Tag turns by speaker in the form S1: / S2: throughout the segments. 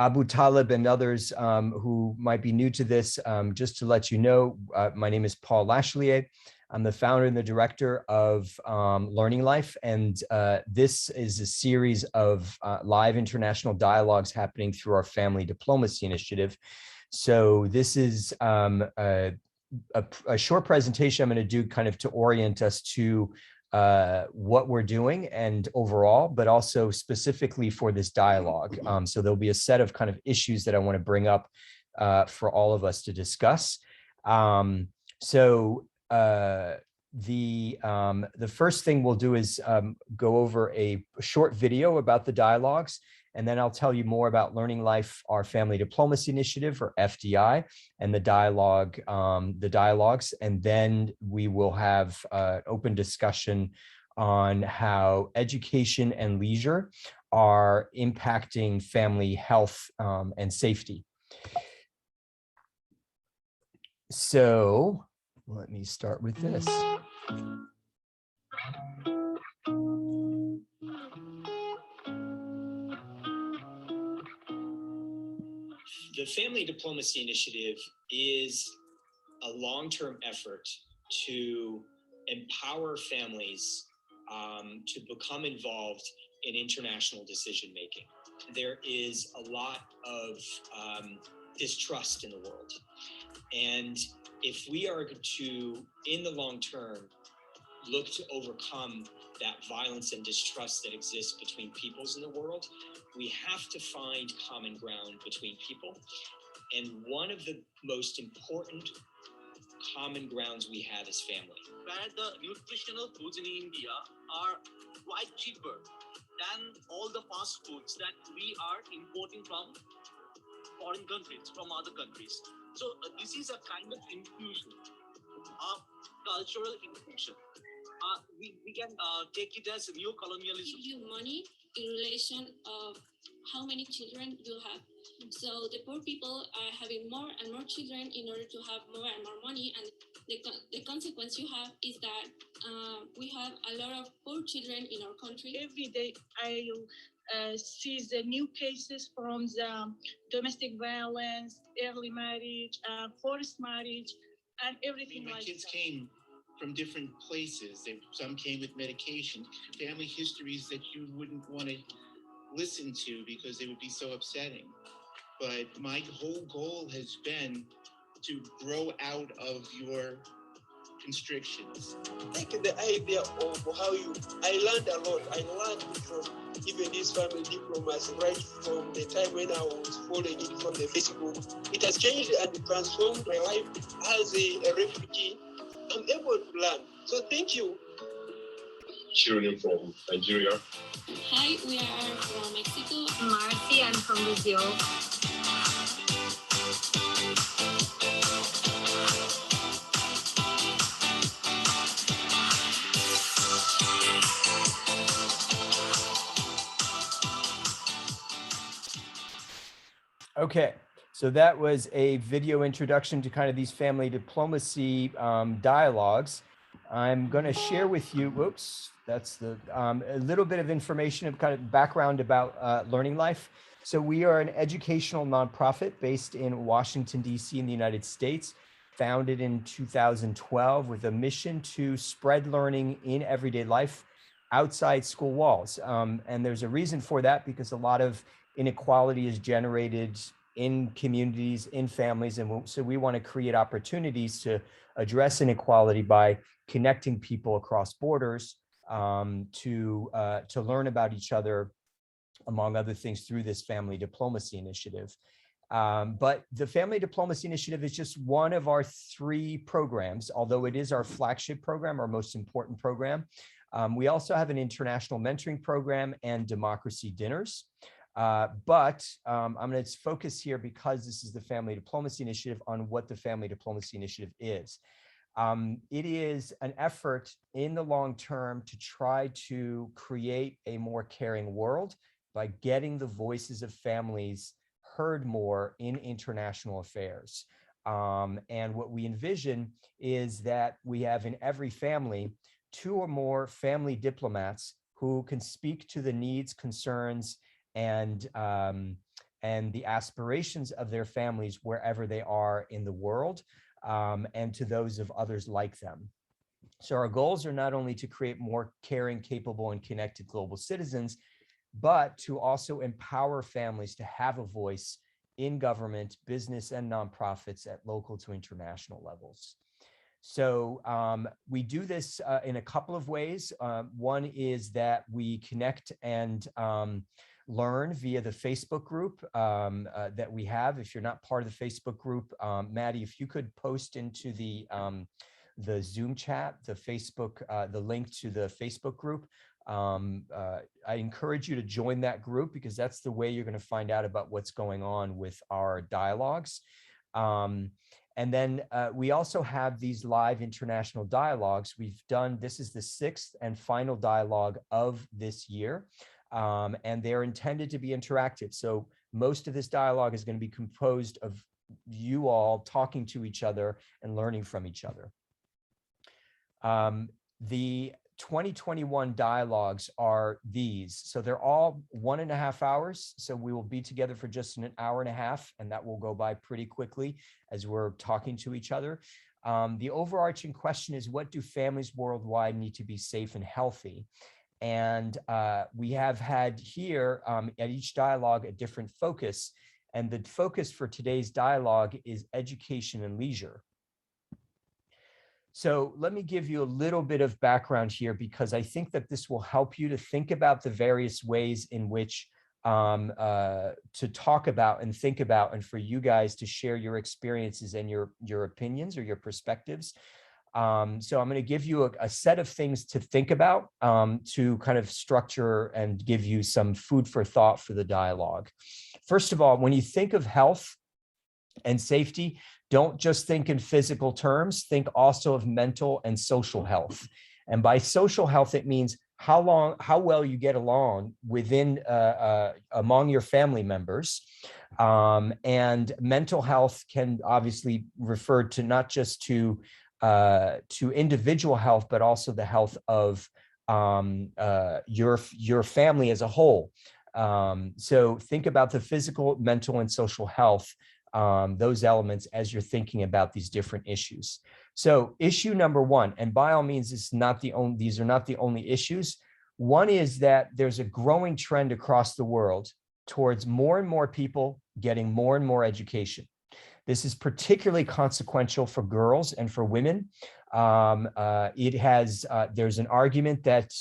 S1: Abu Talib and others who might be new to this, just to let you know, my name is Paul Lachelier. I'm the founder and the director of Learning Life, and this is a series of live international dialogues happening through our Family Diplomacy Initiative. So this is a short presentation I'm going to do kind of to orient us to what we're doing and overall, but also specifically for this dialogue. So there'll be a set of kind of issues that I want to bring up for all of us to discuss. The first thing we'll do is go over a short video about the dialogues, and then I'll tell you more about Learning Life, our Family Diplomacy Initiative, or FDI, and the dialogues, and then we will have open discussion on how education and leisure are impacting family health and safety. So let me start with this.
S2: The Family Diplomacy Initiative is a long-term effort to empower families to become involved in international decision-making. There is a lot of distrust in the world. And if we are to, in the long term, look to overcome that violence and distrust that exists between peoples in the world, we have to find common ground between people. And one of the most important common grounds we have is family.
S3: Where the nutritional foods in India are quite cheaper than all the fast foods that we are importing from foreign countries, from other countries. So this is a kind of infusion, of cultural infusion. We can take it as neo-colonialism.
S4: Give you money in relation of how many children you have. So the poor people are having more and more children in order to have more and more money, and the consequence you have is that we have a lot of poor children in our country.
S5: Every day I see the new cases from the domestic violence, early marriage, forced marriage, and everything like that.
S6: My kids came from different places. Some came with medication, family histories that you wouldn't want to listen to because they would be so upsetting. But my whole goal has been to grow out of your constrictions.
S7: Like the idea of I learned a lot. I learned from even this family diplomacy right from the time when I was following it from the Facebook. It has changed and transformed my life as a refugee. I'm able to learn. So thank you.
S8: Children from Nigeria.
S4: Hi, we are from Mexico.
S9: Marcy, I'm from Brazil.
S1: Okay, so that was a video introduction to kind of these family diplomacy dialogues. I'm going to share with you, whoops, that's the a little bit of information of kind of background about Learning Life. So we are an educational nonprofit based in Washington, D.C. in the United States, founded in 2012 with a mission to spread learning in everyday life outside school walls. And there's a reason for that, because a lot of inequality is generated in communities, in families. And so we want to create opportunities to address inequality by connecting people across borders to learn about each other, among other things, through this Family Diplomacy Initiative. But the Family Diplomacy Initiative is just one of our 3 programs, although it is our flagship program, our most important program. We also have an international mentoring program and democracy dinners. But I'm going to focus here, because this is the Family Diplomacy Initiative, on what the Family Diplomacy Initiative is. It is an effort in the long term to try to create a more caring world by getting the voices of families heard more in international affairs. And what we envision is that we have in every family 2 or more family diplomats who can speak to the needs, concerns, and and the aspirations of their families wherever they are in the world, and to those of others like them. So our goals are not only to create more caring, capable, and connected global citizens, but to also empower families to have a voice in government, business, and nonprofits at local to international levels. So we do this in a couple of ways. One is that we connect and learn via the Facebook group that we have. If you're not part of the Facebook group, Maddie, if you could post into the Zoom chat, the Facebook, the link to the Facebook group. I encourage you to join that group, because that's the way you're going to find out about what's going on with our dialogues. And then we also have these live international dialogues. We've done, this is the 6th and final dialogue of this year, and they're intended to be interactive. So most of this dialogue is going to be composed of you all talking to each other and learning from each other. The 2021 dialogues are these. So they're all 1.5 hours. So we will be together for just an hour and a half, and that will go by pretty quickly as we're talking to each other. The overarching question is, what do families worldwide need to be safe and healthy? And we have had here at each dialogue a different focus. And the focus for today's dialogue is education and leisure. So let me give you a little bit of background here, because I think that this will help you to think about the various ways in which to talk about and think about, and for you guys to share your experiences and your opinions or your perspectives. So I'm going to give you a set of things to think about to kind of structure and give you some food for thought for the dialogue. First of all, when you think of health and safety, don't just think in physical terms, think also of mental and social health. And by social health, it means how well you get along within, among your family members. And mental health can obviously refer to not just to individual health, but also the health of your family as a whole. So think about the physical, mental, and social health, those elements as you're thinking about these different issues. So issue number one, and by all means, these are not the only issues. One is that there's a growing trend across the world towards more and more people getting more and more education. This is particularly consequential for girls and for women. There's an argument that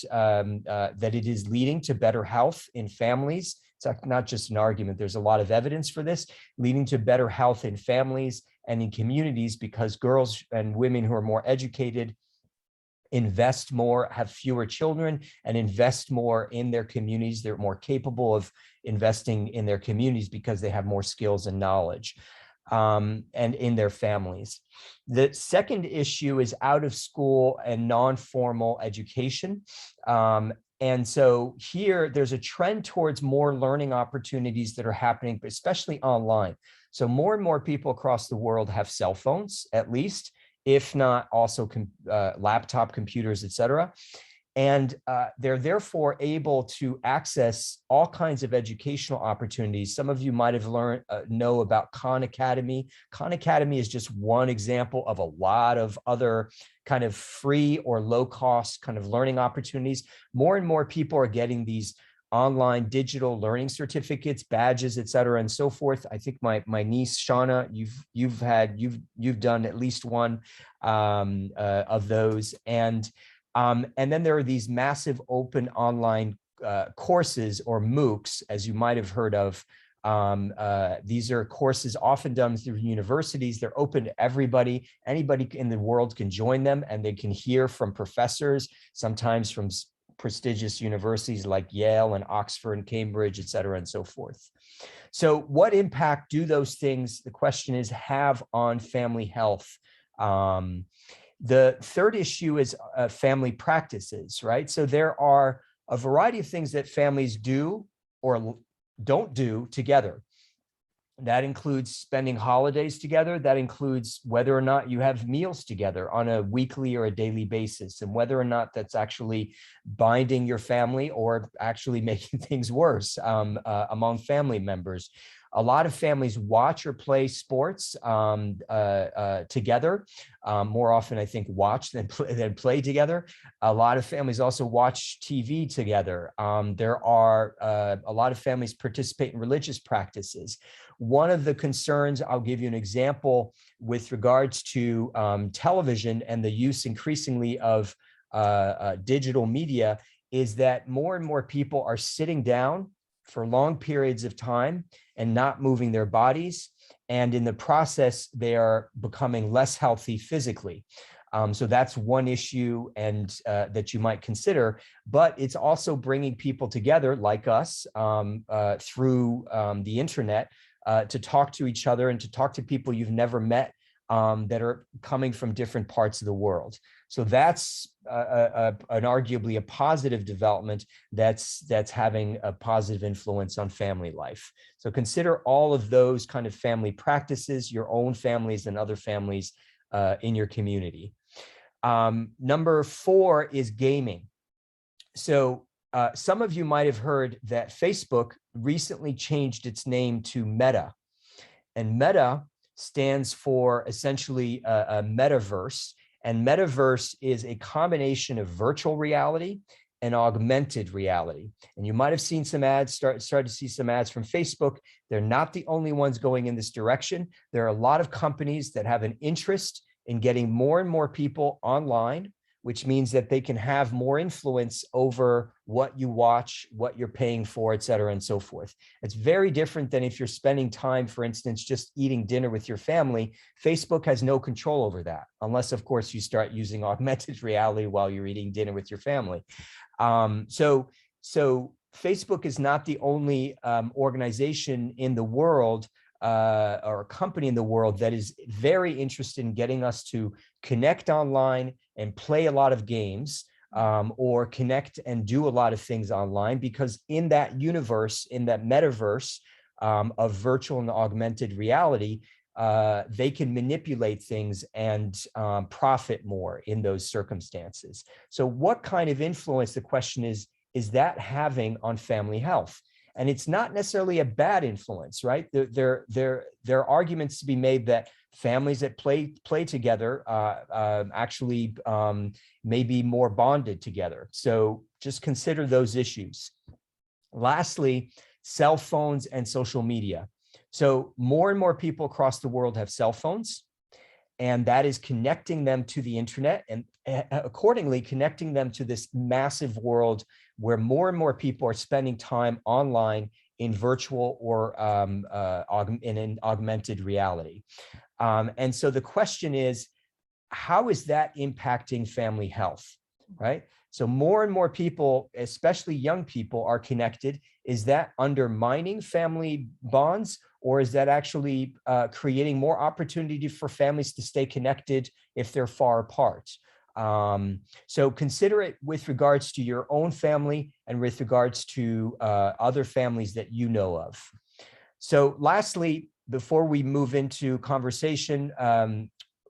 S1: it is leading to better health in families. It's not just an argument, there's a lot of evidence for this, leading to better health in families and in communities, because girls and women who are more educated invest more, have fewer children, and invest more in their communities. They're more capable of investing in their communities because they have more skills and knowledge, and in their families. The second issue is out of school and non-formal education. And so here there's a trend towards more learning opportunities that are happening, especially online. So more and more people across the world have cell phones, at least, if not also laptop computers, et cetera. And they're therefore able to access all kinds of educational opportunities. Some of you might have know about Khan Academy. Khan Academy is just one example of a lot of other kind of free or low cost kind of learning opportunities. More and more people are getting these online digital learning certificates, badges, et cetera, and so forth. I think my niece Shauna, you've done at least one of those. And then there are these massive open online courses, or MOOCs, as you might have heard of. These are courses often done through universities. They're open to everybody. Anybody in the world can join them, and they can hear from professors, sometimes from prestigious universities like Yale and Oxford and Cambridge, et cetera, and so forth. So what impact do those things, the question is, have on family health? The third issue is family practices, right? So there are a variety of things that families do or don't do together. That includes spending holidays together. That includes whether or not you have meals together on a weekly or a daily basis, and whether or not that's actually binding your family or actually making things worse among family members. A lot of families watch or play sports together. More often, I think, watch than play together. A lot of families also watch TV together. There are a lot of families participate in religious practices. One of the concerns, I'll give you an example with regards to television and the use increasingly of digital media, is that more and more people are sitting down for long periods of time and not moving their bodies. And in the process, they are becoming less healthy physically. So that's one issue and that you might consider, but it's also bringing people together like us through the internet to talk to each other and to talk to people you've never met that are coming from different parts of the world. So that's an arguably a positive development that's having a positive influence on family life. So consider all of those kind of family practices, your own families and other families in your community. Number 4 is gaming. So some of you might have heard that Facebook recently changed its name to Meta, and Meta stands for essentially a metaverse. And metaverse is a combination of virtual reality and augmented reality. And you might have seen some ads, started to see some ads from Facebook. They're not the only ones going in this direction. There are a lot of companies that have an interest in getting more and more people online, which means that they can have more influence over what you watch, what you're paying for, et cetera, and so forth. It's very different than if you're spending time, for instance, just eating dinner with your family. Facebook has no control over that, unless, of course, you start using augmented reality while you're eating dinner with your family. So Facebook is not the only organization in the world or a company in the world that is very interested in getting us to connect online and play a lot of games, or connect and do a lot of things online, because in that universe, in that metaverse of virtual and augmented reality, they can manipulate things and profit more in those circumstances. So what kind of influence, the question is that having on family health? And it's not necessarily a bad influence, right? There are arguments to be made that families that play together actually may be more bonded together. So just consider those issues. Lastly, cell phones and social media. So more and more people across the world have cell phones, and that is connecting them to the internet and accordingly connecting them to this massive world where more and more people are spending time online in virtual or in an augmented reality. And so the question is, how is that impacting family health, right? So more and more people, especially young people, are connected. Is that undermining family bonds, or is that actually creating more opportunity for families to stay connected if they're far apart? So consider it with regards to your own family and with regards to other families that you know of. So lastly, before we move into conversation,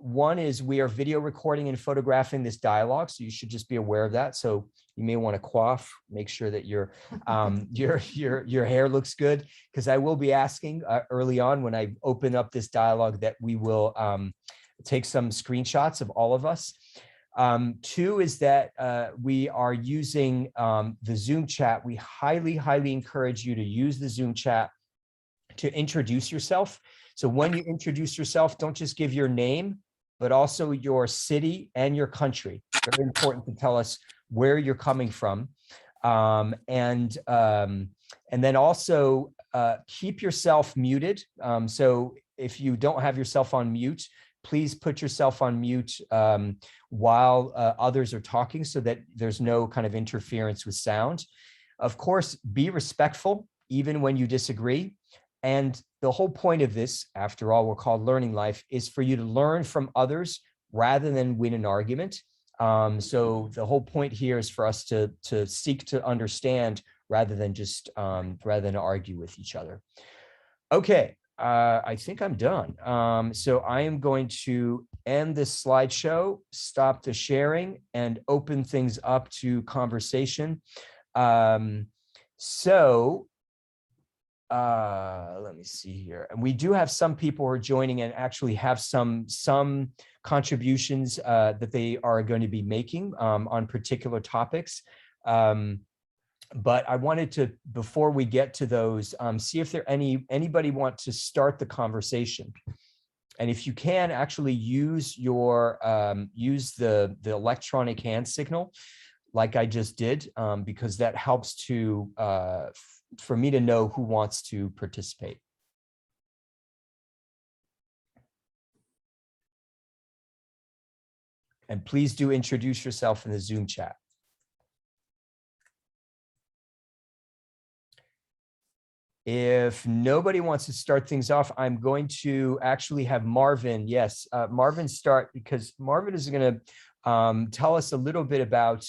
S1: one is we are video recording and photographing this dialogue, so you should just be aware of that. So you may want to cough, make sure that your hair looks good, because I will be asking early on when I open up this dialogue that we will take some screenshots of all of us. 2 is that we are using the Zoom chat. We highly encourage you to use the Zoom chat to introduce yourself. So when you introduce yourself, don't just give your name, but also your city and your country. Very important to tell us where you're coming from. And then also keep yourself muted. So if you don't have yourself on mute, please put yourself on mute while others are talking so that there's no kind of interference with sound. Of course, be respectful, even when you disagree. And the whole point of this, after all, we're called Learning Life, is for you to learn from others rather than win an argument. So the whole point here is for us to seek to understand rather than just argue with each other. Okay, I think I'm done. So I am going to end this slideshow, stop the sharing, and open things up to conversation. So let me see here. And we do have some people who are joining and actually have some contributions that they are going to be making on particular topics. But I wanted to, before we get to those, see if anybody want to start the conversation. And if you can actually use your use the electronic hand signal, like I just did, because that helps to for me to know who wants to participate. And please do introduce yourself in the Zoom chat. If nobody wants to start things off, I'm going to actually have Marvin. Yes, Marvin start, because Marvin is going to tell us a little bit about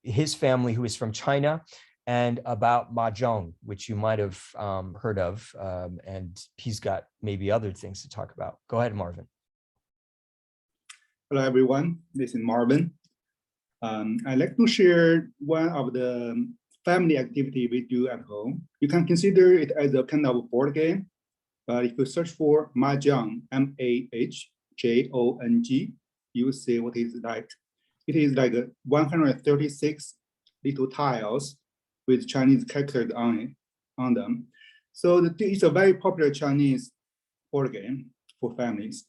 S1: his family, who is from China, and about mahjong, which you might have heard of, and he's got maybe other things to talk about. Go ahead, Marvin.
S10: Hello, everyone. This is Marvin. I'd like to share one of the family activity we do at home. You can consider it as a kind of board game, but if you search for mahjong, M-A-H-J-O-N-G, you will see what it's like. It is like 136 little tiles with Chinese characters on them. So it's a very popular Chinese board game for families.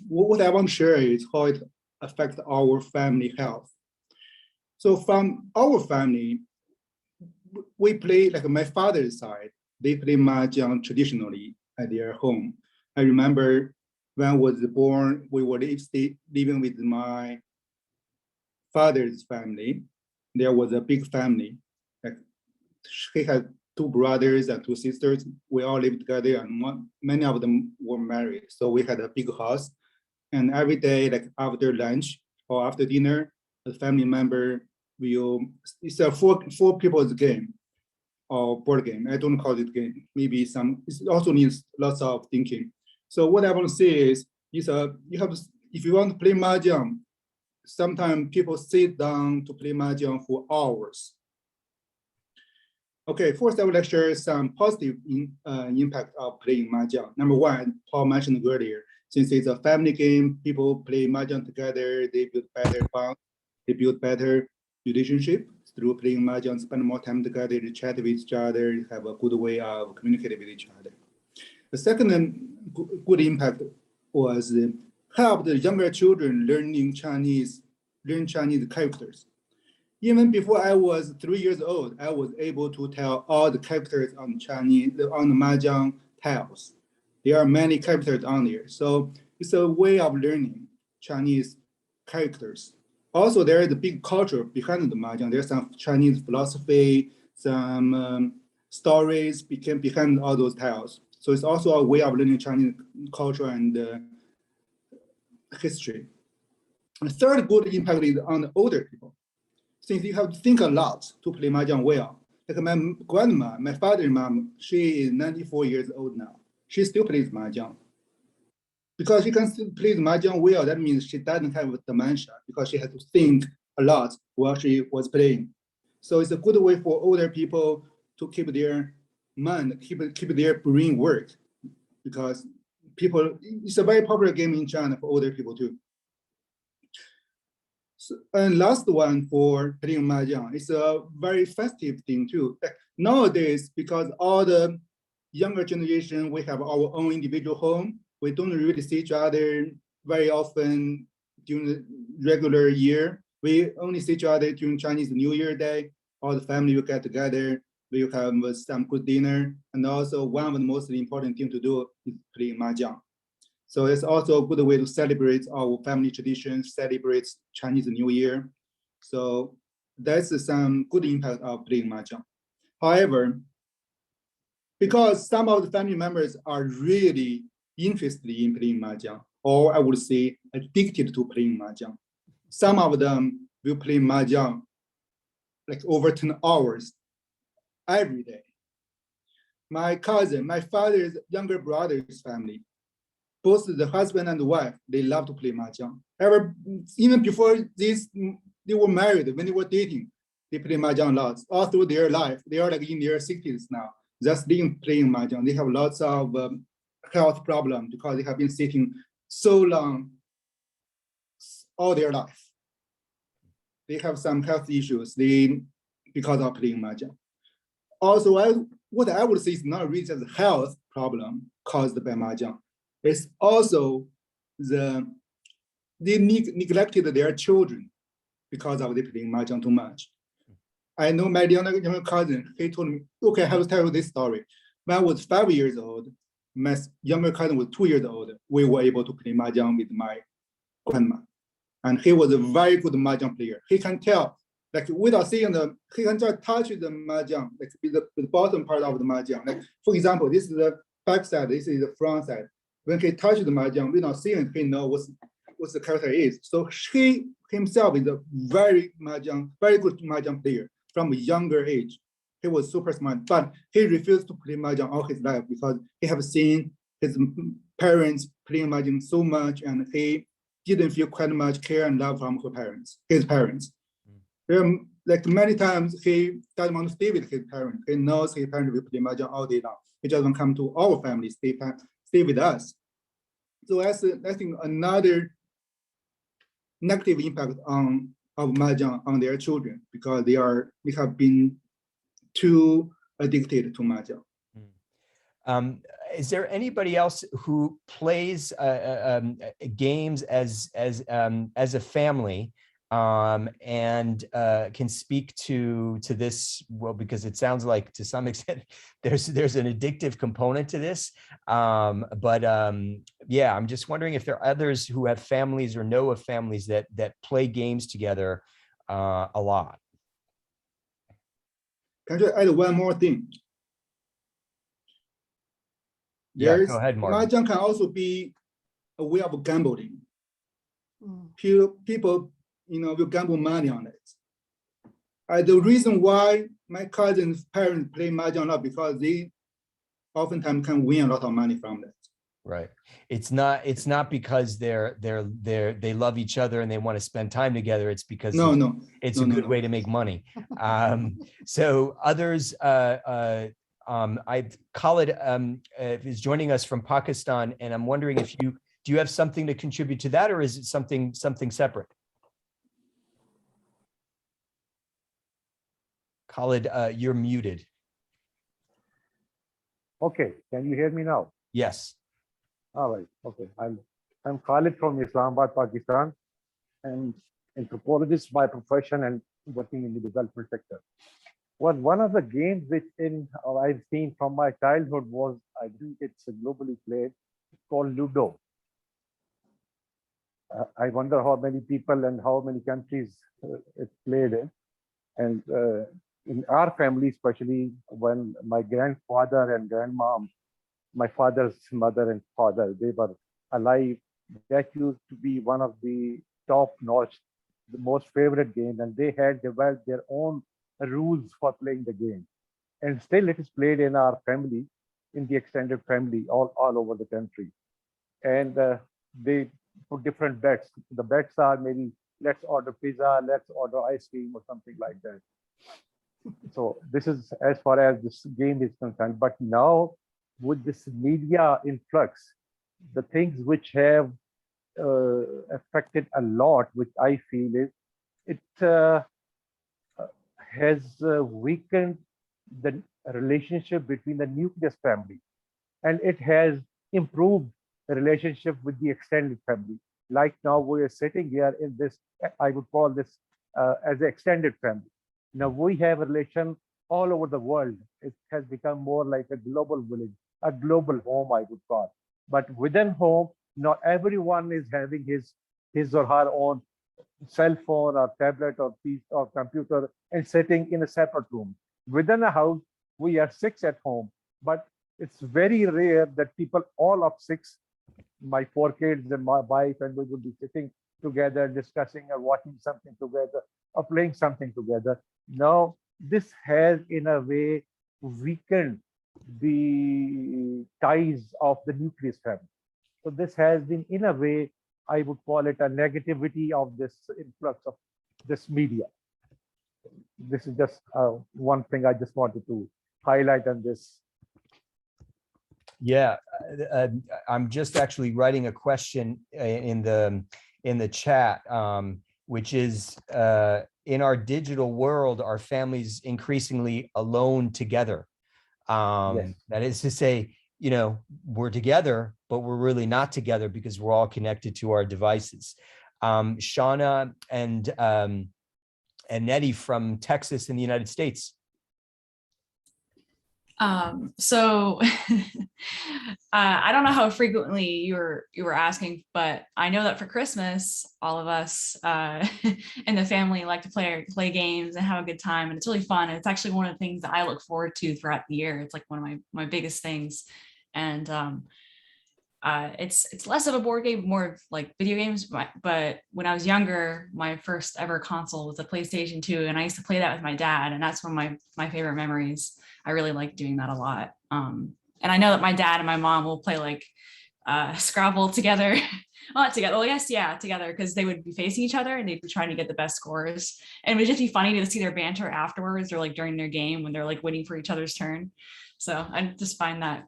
S10: What I want to share is how it affects our family health. So from our family, we play, like my father's side, they play mahjong traditionally at their home. I remember when I was born, we were living with my father's family. There was a big family. Like he had 2 brothers and 2 sisters. We all lived together, and many of them were married. So we had a big house, and every day, like after lunch or after dinner, a family member will. It's a four people's game or board game. I don't call it game. Maybe some. It also needs lots of thinking. So what I want to say is you have to, if you want to play mahjong, sometimes people sit down to play mahjong for hours. Okay, first I would like to share some positive impact of playing mahjong. Number one, Paul mentioned earlier, since it's a family game, people play mahjong together, they build better bond, they build better relationship through playing mahjong, spend more time together, they chat with each other, have a good way of communicating with each other. The second good impact was help the younger children learn Chinese characters. Even before I was 3 years old, I was able to tell all the characters on the mahjong tiles. There are many characters on there. So it's a way of learning Chinese characters. Also, there is a big culture behind the mahjong. There's some Chinese philosophy, some stories behind all those tiles. So it's also a way of learning Chinese culture and history. The third good impact is on the older people. Since you have to think a lot to play mahjong well. Like my grandma, my father's mom, she is 94 years old now. She still plays mahjong. Because she can still play mahjong well, that means she doesn't have dementia because she has to think a lot while she was playing. So it's a good way for older people to keep their mind, keep their brain work. Because it's a very popular game in China for older people too. So, and last one for playing mahjong, it's a very festive thing too. Nowadays, because all the younger generation, we have our own individual home. We don't really see each other very often during the regular year. We only see each other during Chinese New Year Day. All the family will get together. We will have some good dinner. And also one of the most important things to do is playing mahjong. So it's also a good way to celebrate our family traditions, celebrate Chinese New Year. So that's some good impact of playing mahjong. However, because some of the family members are really interested in playing mahjong, or I would say addicted to playing mahjong, some of them will play mahjong like over 10 hours every day. My cousin, my father's younger brother's family, both the husband and the wife, they love to play mahjong. Even before this, they were married, when they were dating, They play mahjong lots all through their life. They are like in their 60s now, just being playing mahjong. They have lots of health problems because they have been sitting so long all their life. They have some health issues because of playing mahjong. Also, what I would say is not really just a health problem caused by mahjong. It's also they neglected their children because of they playing mahjong too much. I know my younger cousin, he told me, okay, I have to tell you this story. When I was 5 years old, my younger cousin was 2 years old. We were able to play mahjong with my grandma. And he was a very good mahjong player. He can tell, like without seeing he can just touch the mahjong, like with the bottom part of the mahjong. Like, for example, this is the back side, this is the front side. When he touches the mahjong, without seeing, he knows what the character is. So he himself is a very good mahjong player from a younger age. He was super smart, but he refused to play mahjong all his life because he have seen his parents playing mahjong so much, and he didn't feel quite much care and love from his parents. Like many times he doesn't want to stay with his parents. He knows his parents will play mahjong all day long. He just want to come to our family, stay with us. So that's I think another negative impact of mahjong on their children because they have been too addicted to mahjong.
S1: Is there anybody else who plays games as a family and can speak to this? Well, because it sounds like to some extent there's an addictive component to this. Yeah, I'm just wondering if there are others who have families or know of families that play games together a lot.
S10: Can I just add one more thing?
S1: Yeah, go ahead, Martin.
S10: Mahjong can also be a way of gambling. People, will gamble money on it. The reason why my cousin's parents play mahjong a lot because they oftentimes can win a lot of money from that.
S1: Right. It's not because they love each other and they want to spend time together. It's because it's a good way to make money. So others, Khalid is joining us from Pakistan, and I'm wondering if do you have something to contribute to that, or is it something separate? Khalid, you're muted.
S11: Okay, can you hear me now?
S1: Yes.
S11: All right. Okay, I'm Khalid from Islamabad, Pakistan, and anthropologist by profession and working in the development sector. Well, one of the games which I've seen from my childhood was, I think it's globally played, called Ludo. I wonder how many people and how many countries it's played in. And in our family, especially when my grandfather and grandmom, my father's mother and father, they were alive, that used to be one of the top-notch, the most favorite games, and they had developed their own rules for playing the game. And still it is played in our family, in the extended family, all over the country. And they put different bets. The bets are maybe, let's order pizza, let's order ice cream or something like that. So this is as far as this game is concerned. But now with this media influx, the things which have affected a lot, which I feel is, it has weakened the relationship between the nucleus family, and it has improved the relationship with the extended family. Like now we are sitting here in this, I would call this as an extended family. Now we have a relation all over the world. It has become more like a global village, a global home, I would call. But within home, not everyone is having his or her own cell phone or tablet or piece or computer and sitting in a separate room. Within a house, we are 6 at home, but it's very rare that people, all of 6, my 4 kids and my wife, and we would be sitting together, discussing or watching something together or playing something together. Now, this has in a way weakened the ties of the nucleus family. So this has been, in a way, I would call it a negativity of this influx of this media. this is just one thing I just wanted to highlight on this.
S1: Yeah, I'm just actually writing a question in the chat, which is, in our digital world, are families increasingly alone together?
S11: Yes.
S1: That is to say, we're together, but we're really not together because we're all connected to our devices. Shauna and Nettie from Texas in the United States.
S12: So I don't know how frequently you were asking, but I know that for Christmas, all of us in the family like to play games and have a good time, and it's really fun. And it's actually one of the things that I look forward to throughout the year. It's like one of my biggest things, and it's less of a board game, more of like video games. But when I was younger, my first ever console was a PlayStation 2, and I used to play that with my dad, and that's one of my favorite memories. I really like doing that a lot. And I know that my dad and my mom will play like Scrabble together. Well, not together. Well, I guess, yeah, together, because they would be facing each other and they'd be trying to get the best scores. And it would just be funny to see their banter afterwards or like during their game when they're like waiting for each other's turn. So I just find that,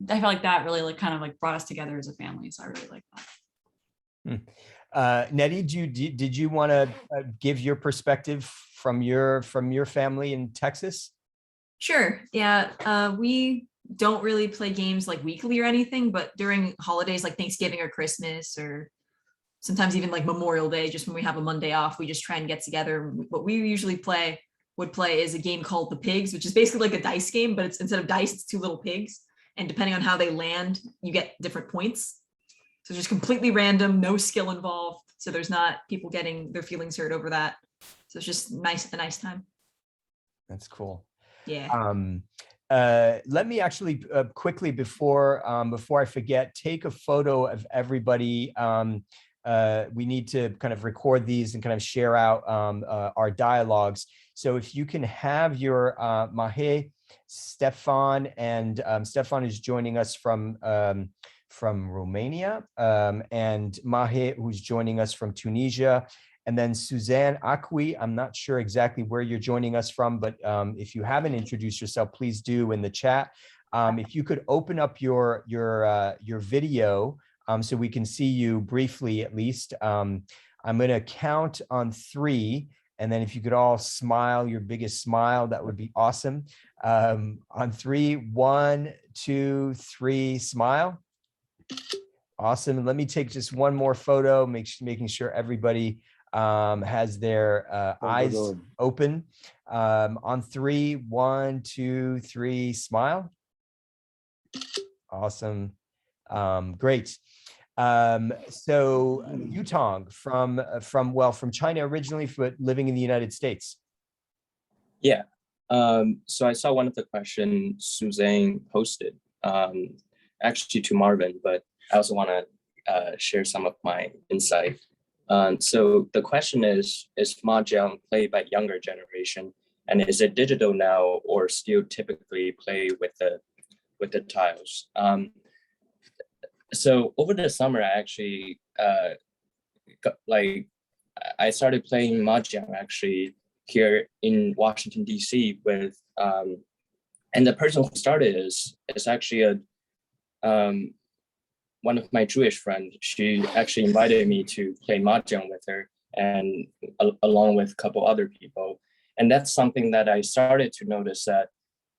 S12: I feel like that really like kind of like brought us together as a family. So I really like
S1: that. Nettie, did you want to give your perspective from your family in Texas?
S13: Sure. Yeah. We don't really play games like weekly or anything, but during holidays like Thanksgiving or Christmas, or sometimes even like Memorial Day, just when we have a Monday off, we just try and get together. What we usually would play is a game called The Pigs, which is basically like a dice game, but it's instead of dice, it's two little pigs. And depending on how they land, you get different points. So just completely random, no skill involved. So there's not people getting their feelings hurt over that. So it's just a nice time.
S1: That's cool.
S13: Yeah.
S1: Let me actually quickly before I forget, take a photo of everybody. We need to kind of record these and kind of share out our dialogues. So if you can have your Mahe, Stefan, and Stefan is joining us from Romania, and Mahe, who's joining us from Tunisia. And then Suzanne Akwi, I'm not sure exactly where you're joining us from, but if you haven't introduced yourself, please do in the chat. If you could open up your video so we can see you briefly at least. I'm going to count on 3, and then if you could all smile, your biggest smile, that would be awesome. On 3, 1, 2, 3, smile. Awesome. Let me take just one more photo, making sure everybody has their eyes open. On 3, 1, 2, 3, smile. Awesome. Great. So Yutong from China originally, but living in the United States.
S14: Yeah. So I saw one of the questions Suzanne posted, actually to Marvin, but I also want to share some of my insight. So the question is Mahjong played by younger generation, and is it digital now or still typically play with the tiles? So over the summer, I actually I started playing Mahjong actually here in Washington DC with and the person who started is actually one of my Jewish friends. She actually invited me to play Mahjong with her, and along with a couple other people. And that's something that I started to notice, that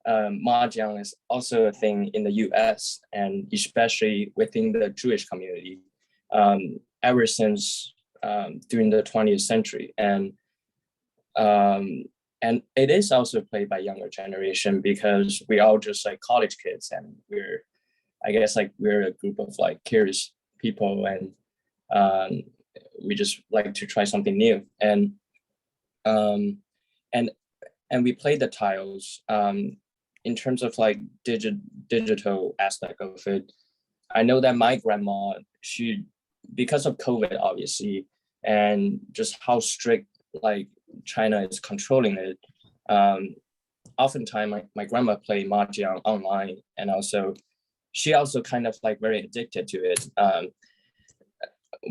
S14: Mahjong is also a thing in the US, and especially within the Jewish community, ever since during the 20th century. And it is also played by younger generation because we all just like college kids, and I guess we're a group of like curious people, and we just like to try something new. And we play the tiles. In terms of like digital aspect of it, I know that my grandma, because of COVID obviously, and just how strict like China is controlling it, oftentimes my grandma play Mahjong online, and she also kind of like very addicted to it.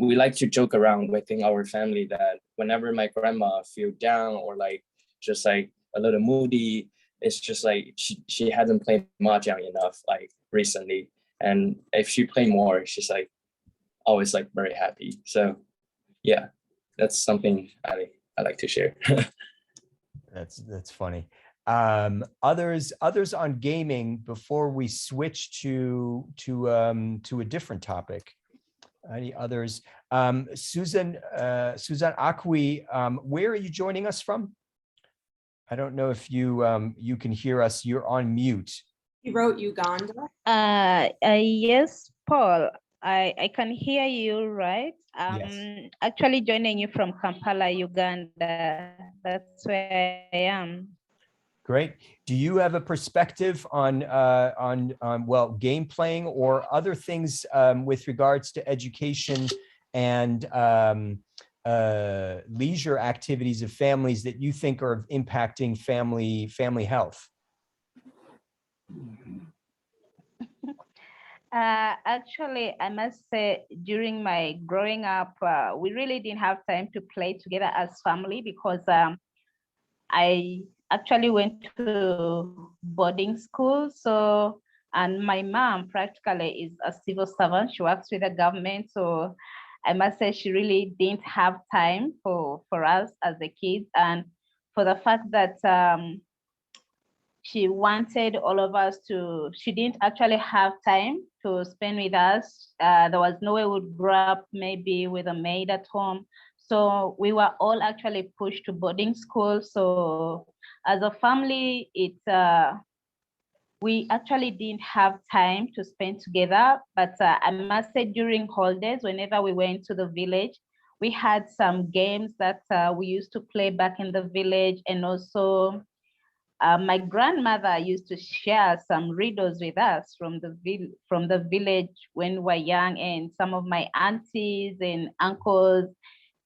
S14: We like to joke around within our family that whenever my grandma feel down or like just like a little moody. It's just like she hasn't played mahjong enough like recently. And if she play more, she's like always like very happy. So yeah, that's something I like to share.
S1: That's funny. Others on gaming before we switch to a different topic. Any others? Susan Akwi, where are you joining us from? I don't know if you can hear us. You're on mute.
S15: You wrote Uganda.
S16: Yes, Paul. I can hear you, right?
S1: Yes.
S16: Actually joining you from Kampala, Uganda. That's where I am.
S1: Great. Do you have a perspective on well, game playing or other things with regards to education and leisure activities of families that you think are impacting family health?
S16: Actually, I must say during my growing up, we really didn't have time to play together as family because I actually went to boarding school. So, and my mom practically is a civil servant. She works with the government. So I must say she really didn't have time for us as the kids. And for the fact that she wanted all of us to, she didn't actually have time to spend with us. There was no way we'd grow up maybe with a maid at home. So we were all actually pushed to boarding school. So as a family, we actually didn't have time to spend together. But I must say during holidays, whenever we went to the village, we had some games that we used to play back in the village. And also my grandmother used to share some riddles with us from the village when we were young, and some of my aunties and uncles.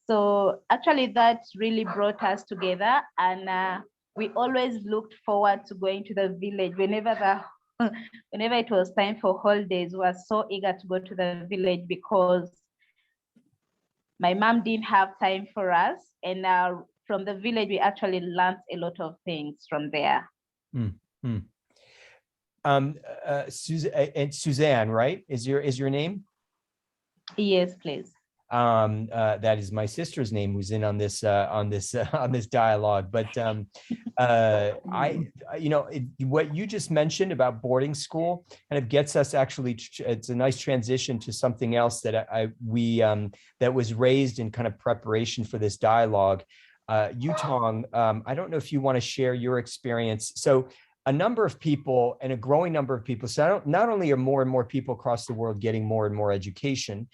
S16: So actually that really brought us together, and we always looked forward to going to the village whenever it was time for holidays. We were so eager to go to the village because my mom didn't have time for us, and from the village we actually learned a lot of things from there.
S1: Mm-hmm. Suzanne, right? Is your name?
S16: Yes, please.
S1: That is my sister's name, who's in on this dialogue. But what you just mentioned about boarding school kind of gets us actually. It's a nice transition to something else that that was raised in kind of preparation for this dialogue. Yutong, I don't know if you want to share your experience. So a number of people, and a growing number of people, so not only are more and more people across the world getting more and more education,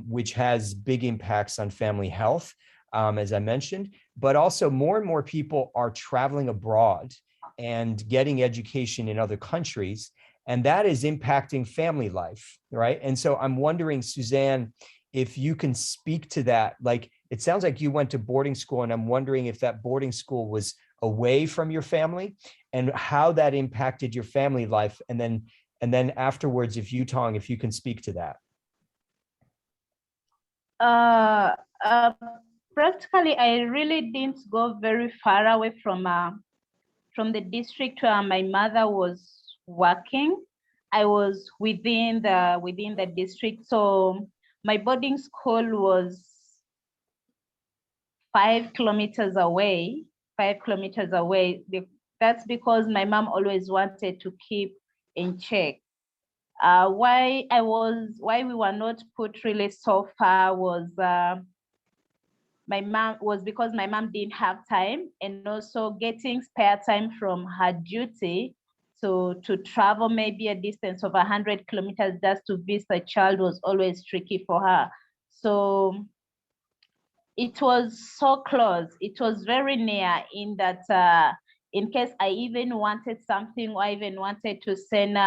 S1: which has big impacts on family health, as I mentioned, but also more and more people are traveling abroad and getting education in other countries, and that is impacting family life, right? And so I'm wondering, Suzanne, if you can speak to that. Like, it sounds like you went to boarding school, and I'm wondering if that boarding school was away from your family and how that impacted your family life. And then afterwards, if you can speak to that.
S16: Practically, I really didn't go very far away from the district where my mother was working. I was within the district, so my boarding school was 5 kilometers away. 5 kilometers away. That's because my mom always wanted to keep in check. Why we were not put really so far was because my mom didn't have time, and also getting spare time from her duty to travel maybe a distance of 100 kilometers just to visit a child was always tricky for her. So it was so close. It was very near in that in case I even wanted something, or I even wanted to send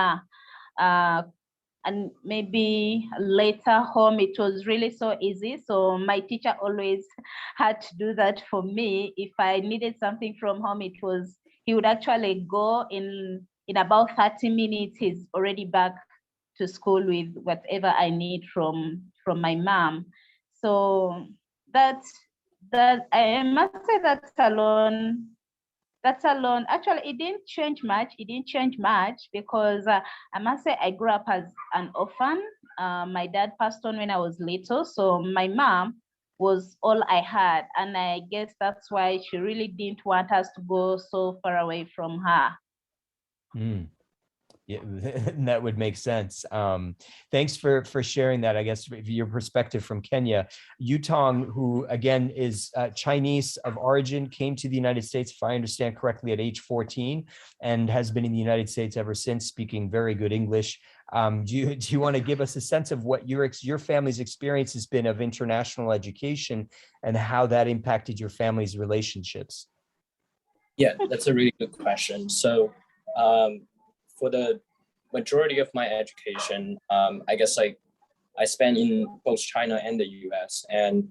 S16: and maybe later home, it was really so easy. So my teacher always had to do that for me. If I needed something from home, he would actually go in about 30 minutes. He's already back to school with whatever I need from my mom. So that I must say that alone that alone, actually, it didn't change much. It didn't change much because I must say I grew up as an orphan. My dad passed on when I was little, so my mom was all I had. And I guess that's why she really didn't want us to go so far away from her.
S1: Mm. Yeah, that would make sense. Thanks for sharing that. I guess your perspective from Kenya. Yutong, who again is Chinese of origin, came to the United States, if I understand correctly, at age 14, and has been in the United States ever since, speaking very good English. Do you want to give us a sense of what your family's experience has been of international education and how that impacted your family's relationships?
S14: Yeah, that's a really good question. So for the majority of my education, I guess I spent in both China and the US. And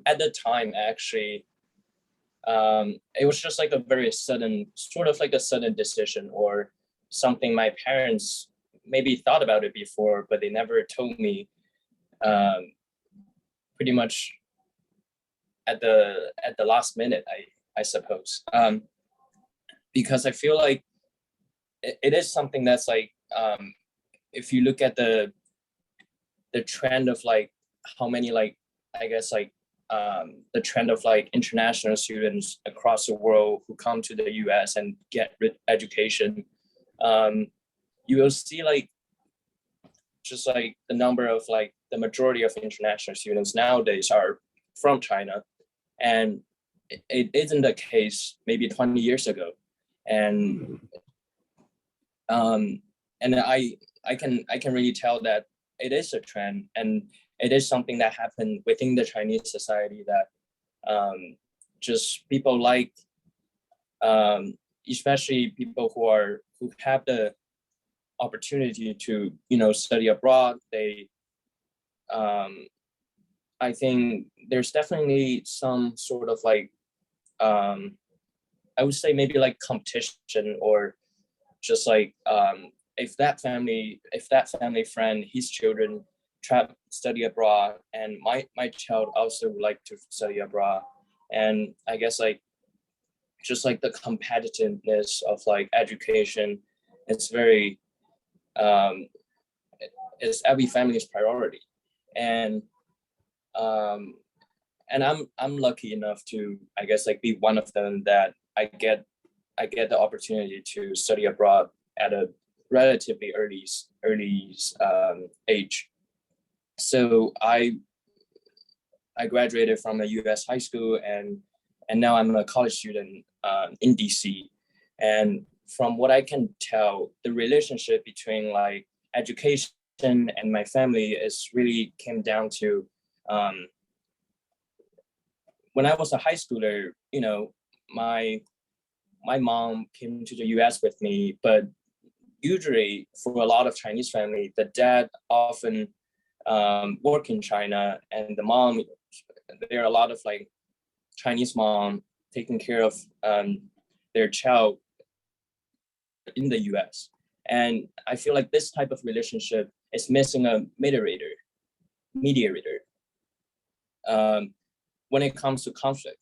S14: at the time, actually, it was just like a very sudden, sort of like a sudden decision or something my parents maybe thought about it before, but they never told me pretty much at the last minute, I suppose. Because I feel like it is something that's like, if you look at the trend of like how many like, I guess like the trend of like international students across the world who come to the US and get education, you will see like just like the number of like the majority of international students nowadays are from China. And it isn't the case maybe 20 years ago. And I can really tell that it is a trend, and it is something that happened within the Chinese society that just people like, especially people who have the opportunity to study abroad. They I think there's definitely some sort of like I would say maybe like competition, or just like if that family friend, his children study abroad, and my child also would like to study abroad. And I guess like just like the competitiveness of like education, it's very it's every family's priority. And I'm lucky enough to, I guess, like be one of them, that I get the opportunity to study abroad at a relatively early age. So I graduated from a U.S. high school, and now I'm a college student in DC. And from what I can tell, the relationship between like education and my family is really came down to when I was a high schooler, my mom came to the US with me, but usually for a lot of Chinese family, the dad often work in China, and the mom, there are a lot of like Chinese mom taking care of their child in the US. And I feel like this type of relationship is missing a mediator. When it comes to conflict,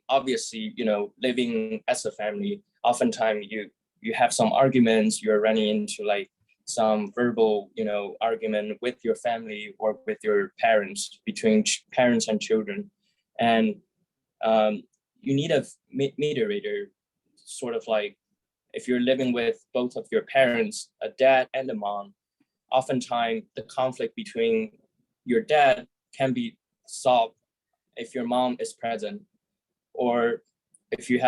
S14: obviously, living as a family, oftentimes you have some arguments, you're running into like some verbal, argument with your family or with your parents, between parents and children. And you need a mediator, sort of like if you're living with both of your parents, a dad and a mom, oftentimes the conflict between your dad can be solved if your mom is present, or if you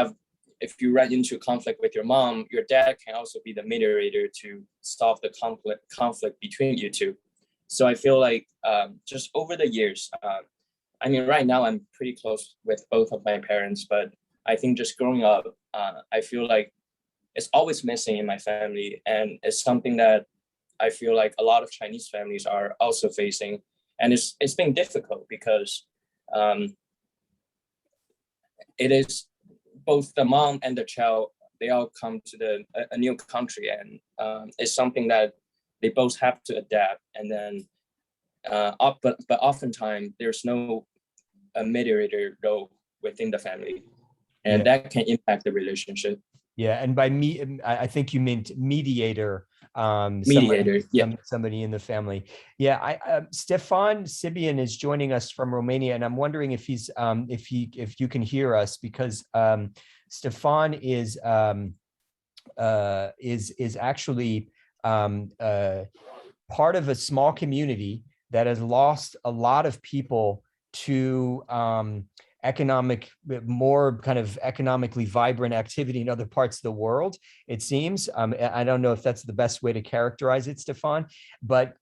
S14: run into conflict with your mom, your dad can also be the mediator to solve the conflict between you two. So I feel like just over the years, I mean, right now I'm pretty close with both of my parents, but I think just growing up, I feel like it's always missing in my family, and it's something that I feel like a lot of Chinese families are also facing, and it's been difficult because it is both the mom and the child, they all come to a new country, and it's something that they both have to adapt. And then but oftentimes there's no mediator role within the family, and
S1: Yeah.
S14: that can impact the relationship.
S1: Yeah, and by me, I think you meant mediator.
S14: Mediator, yeah.
S1: Somebody in the family. Yeah, Stefan Sibian is joining us from Romania, and I'm wondering if he's if you can hear us, because Stefan is actually part of a small community that has lost a lot of people to more kind of economically vibrant activity in other parts of the world, it seems. I don't know if that's the best way to characterize it, Stefan, but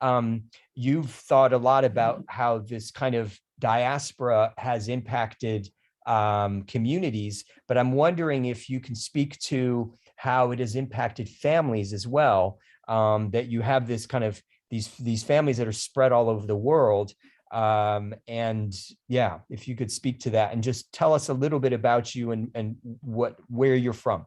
S1: you've thought a lot about how this kind of diaspora has impacted communities, but I'm wondering if you can speak to how it has impacted families as well, that you have this kind of these families that are spread all over the world. And yeah, if you could speak to that and just tell us a little bit about you and where you're from.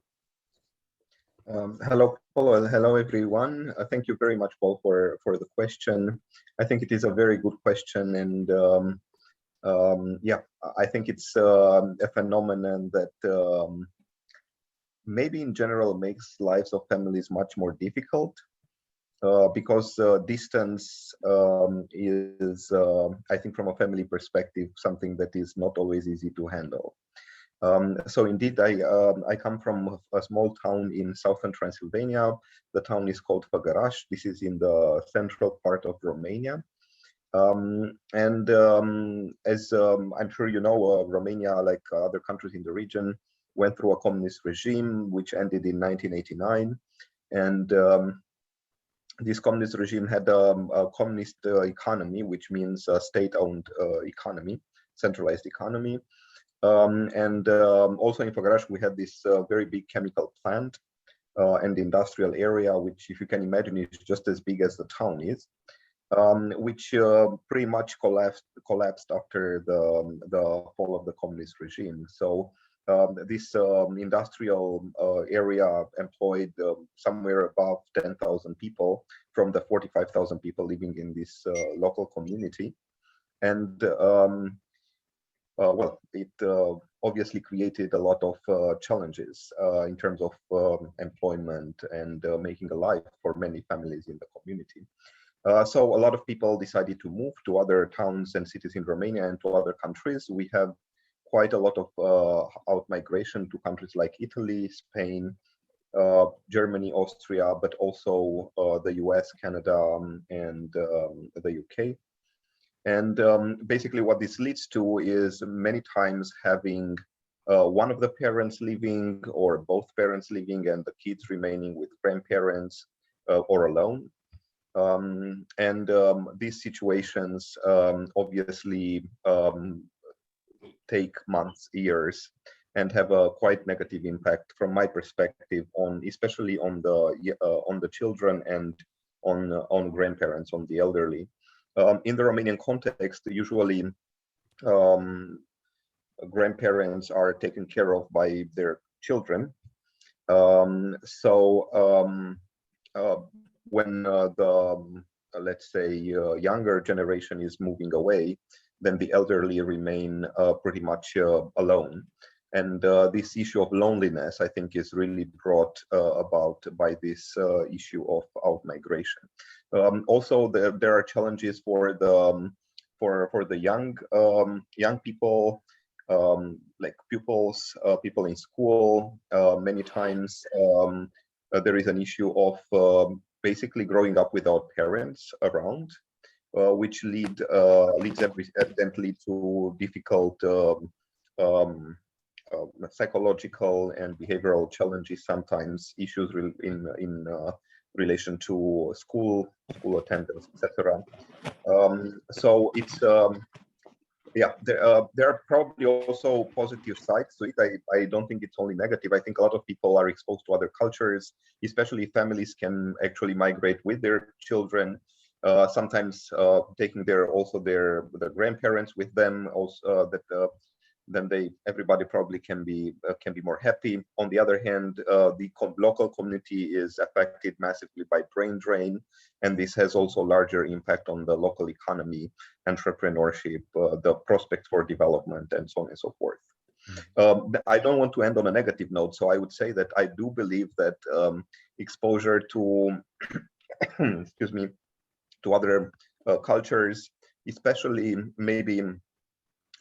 S17: Hello, Paul, and hello, everyone. Thank you very much, Paul, for the question. I think it is a very good question, and yeah, I think it's a phenomenon that maybe in general makes lives of families much more difficult. Because distance is, I think, from a family perspective, something that is not always easy to handle. So indeed, I come from a small town in southern Transylvania. The town is called Făgăraș. This is in the central part of Romania. And as I'm sure you know, Romania, like other countries in the region, went through a communist regime, which ended in 1989. And this communist regime had a communist economy, which means a state-owned economy, centralized economy. And also in Făgăraș, we had this very big chemical plant and industrial area, which, if you can imagine, is just as big as the town is, which pretty much collapsed after the fall of the communist regime. So this industrial area employed somewhere above 10,000 people from the 45,000 people living in this local community. And well, it obviously created a lot of challenges in terms of employment and making a life for many families in the community. So a lot of people decided to move to other towns and cities in Romania and to other countries. We have quite a lot of out-migration to countries like Italy, Spain, Germany, Austria, but also the US, Canada, and the UK. And basically what this leads to is many times having one of the parents leaving or both parents leaving and the kids remaining with grandparents or alone. And these situations obviously take months, years, and have a quite negative impact from my perspective on, especially on the children and on grandparents, on the elderly. In the Romanian context, usually grandparents are taken care of by their children. When the let's say younger generation is moving away, then the elderly remain pretty much alone. And this issue of loneliness, I think, is really brought about by this issue of out-migration. Also, there are challenges for the young people, like pupils, people in school. Many times there is an issue of basically growing up without parents around, which leads evidently to difficult psychological and behavioral challenges, sometimes issues in relation to school attendance, etc. So it's yeah, there are probably also positive sides to it. I don't think it's only negative. I think a lot of people are exposed to other cultures, especially families can actually migrate with their children, sometimes taking their grandparents with them. Also, then everybody probably can be more happy. On the other hand, the local community is affected massively by brain drain, and this has also larger impact on the local economy, entrepreneurship, the prospects for development, and so on and so forth. I don't want to end on a negative note, so I would say that I do believe that exposure to, excuse me, to other cultures, especially maybe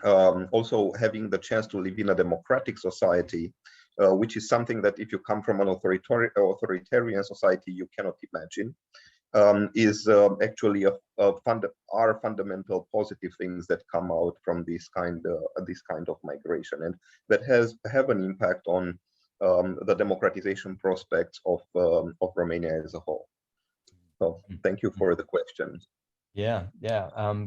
S17: also having the chance to live in a democratic society, which is something that if you come from an authoritarian society, you cannot imagine, is actually are fundamental positive things that come out from this kind of migration, and that have an impact on the democratization prospects of Romania as a whole. So thank you for the question.
S1: Yeah,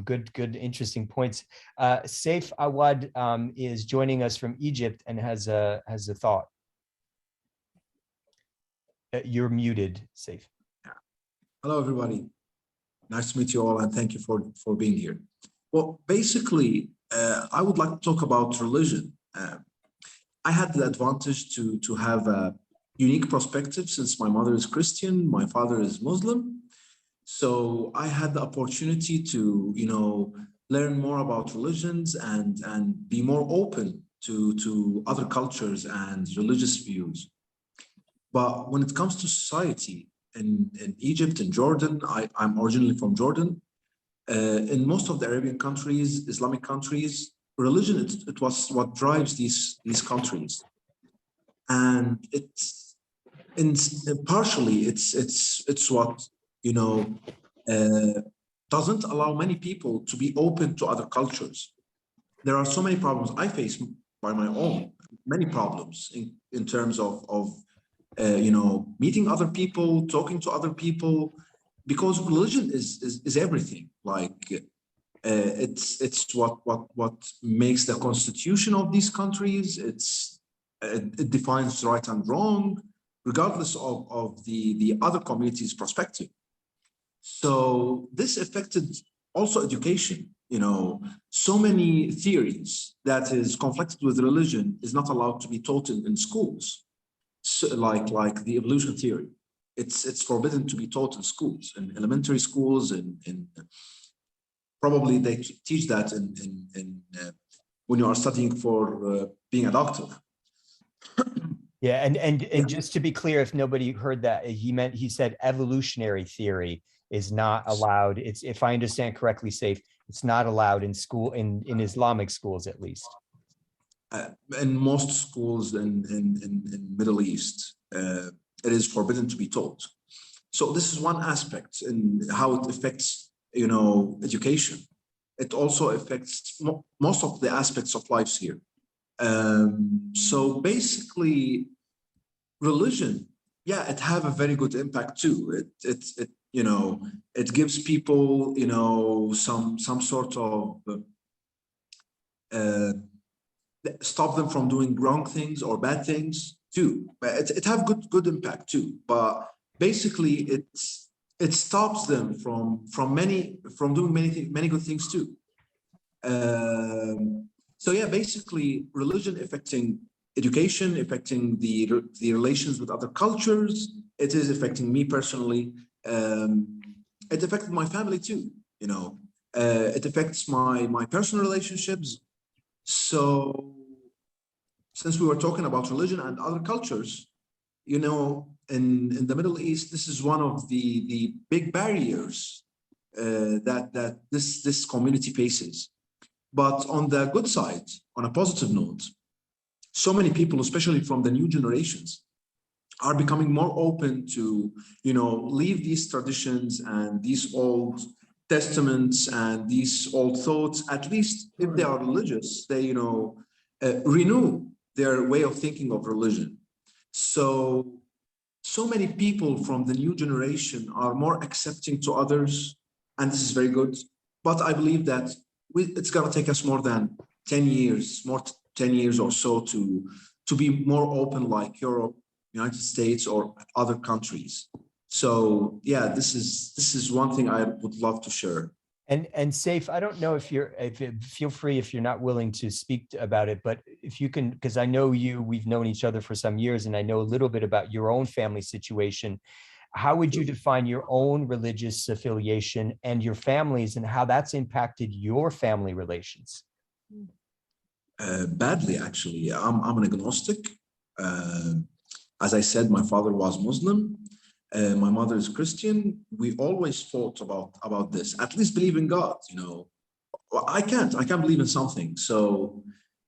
S1: good, interesting points. Saif Awad is joining us from Egypt and has a thought. You're muted, Saif.
S18: Hello, everybody. Nice to meet you all, and thank you for being here. Well, basically, I would like to talk about religion. I had the advantage to have a unique perspective since my mother is Christian, my father is Muslim. So I had the opportunity to, learn more about religions and be more open to other cultures and religious views. But when it comes to society in Egypt and Jordan, I'm originally from Jordan. In most of the Arabian countries, Islamic countries, religion it was what drives these countries, and partially it's what doesn't allow many people to be open to other cultures. There are so many problems I face by my own, many problems in terms of meeting other people, talking to other people, because religion is everything. Like it's what makes the constitution of these countries. It defines right and wrong, regardless of the other community's perspective. So this affected also education. So many theories that is conflicted with religion is not allowed to be taught in schools. So like the evolution theory, it's forbidden to be taught in schools, in elementary schools, and probably they teach that in when you are studying for being a doctor.
S1: Yeah, and just to be clear, if nobody heard that, he said evolutionary theory is not allowed. It's, if I understand correctly, Saif, it's not allowed in school, in Islamic schools at least.
S18: In most schools in Middle East, it is forbidden to be taught. So this is one aspect in how it affects, education. It also affects most of the aspects of lives here. So basically, religion, yeah, it have a very good impact too. It gives people, some sort of stop them from doing wrong things or bad things too. But it have good impact too. But basically, it stops them from doing many good things too. So yeah, basically, religion affecting education, affecting the relations with other cultures. It is affecting me personally. It affected my family too. It affects my personal relationships. So since we were talking about religion and other cultures, in the Middle East, this is one of the big barriers that this community faces. But on the good side, on a positive note, so many people, especially from the new generations, are becoming more open to, leave these traditions and these old testaments and these old thoughts. At least if they are religious, they, renew their way of thinking of religion. So many people from the new generation are more accepting to others, and this is very good. But I believe that it's going to take us more than 10 years or so to be more open, like Europe, United States, or other countries. So yeah, this is one thing I would love to share.
S1: And Saif, I don't know feel free if you're not willing to speak about it, but if you can, because I know we've known each other for some years, and I know a little bit about your own family situation. How would you define your own religious affiliation and your families, and how that's impacted your family relations?
S18: Badly, actually. I'm an agnostic. As I said, my father was Muslim. My mother is Christian. We always thought about this. At least believe in God. You know, well, I can't believe in something. So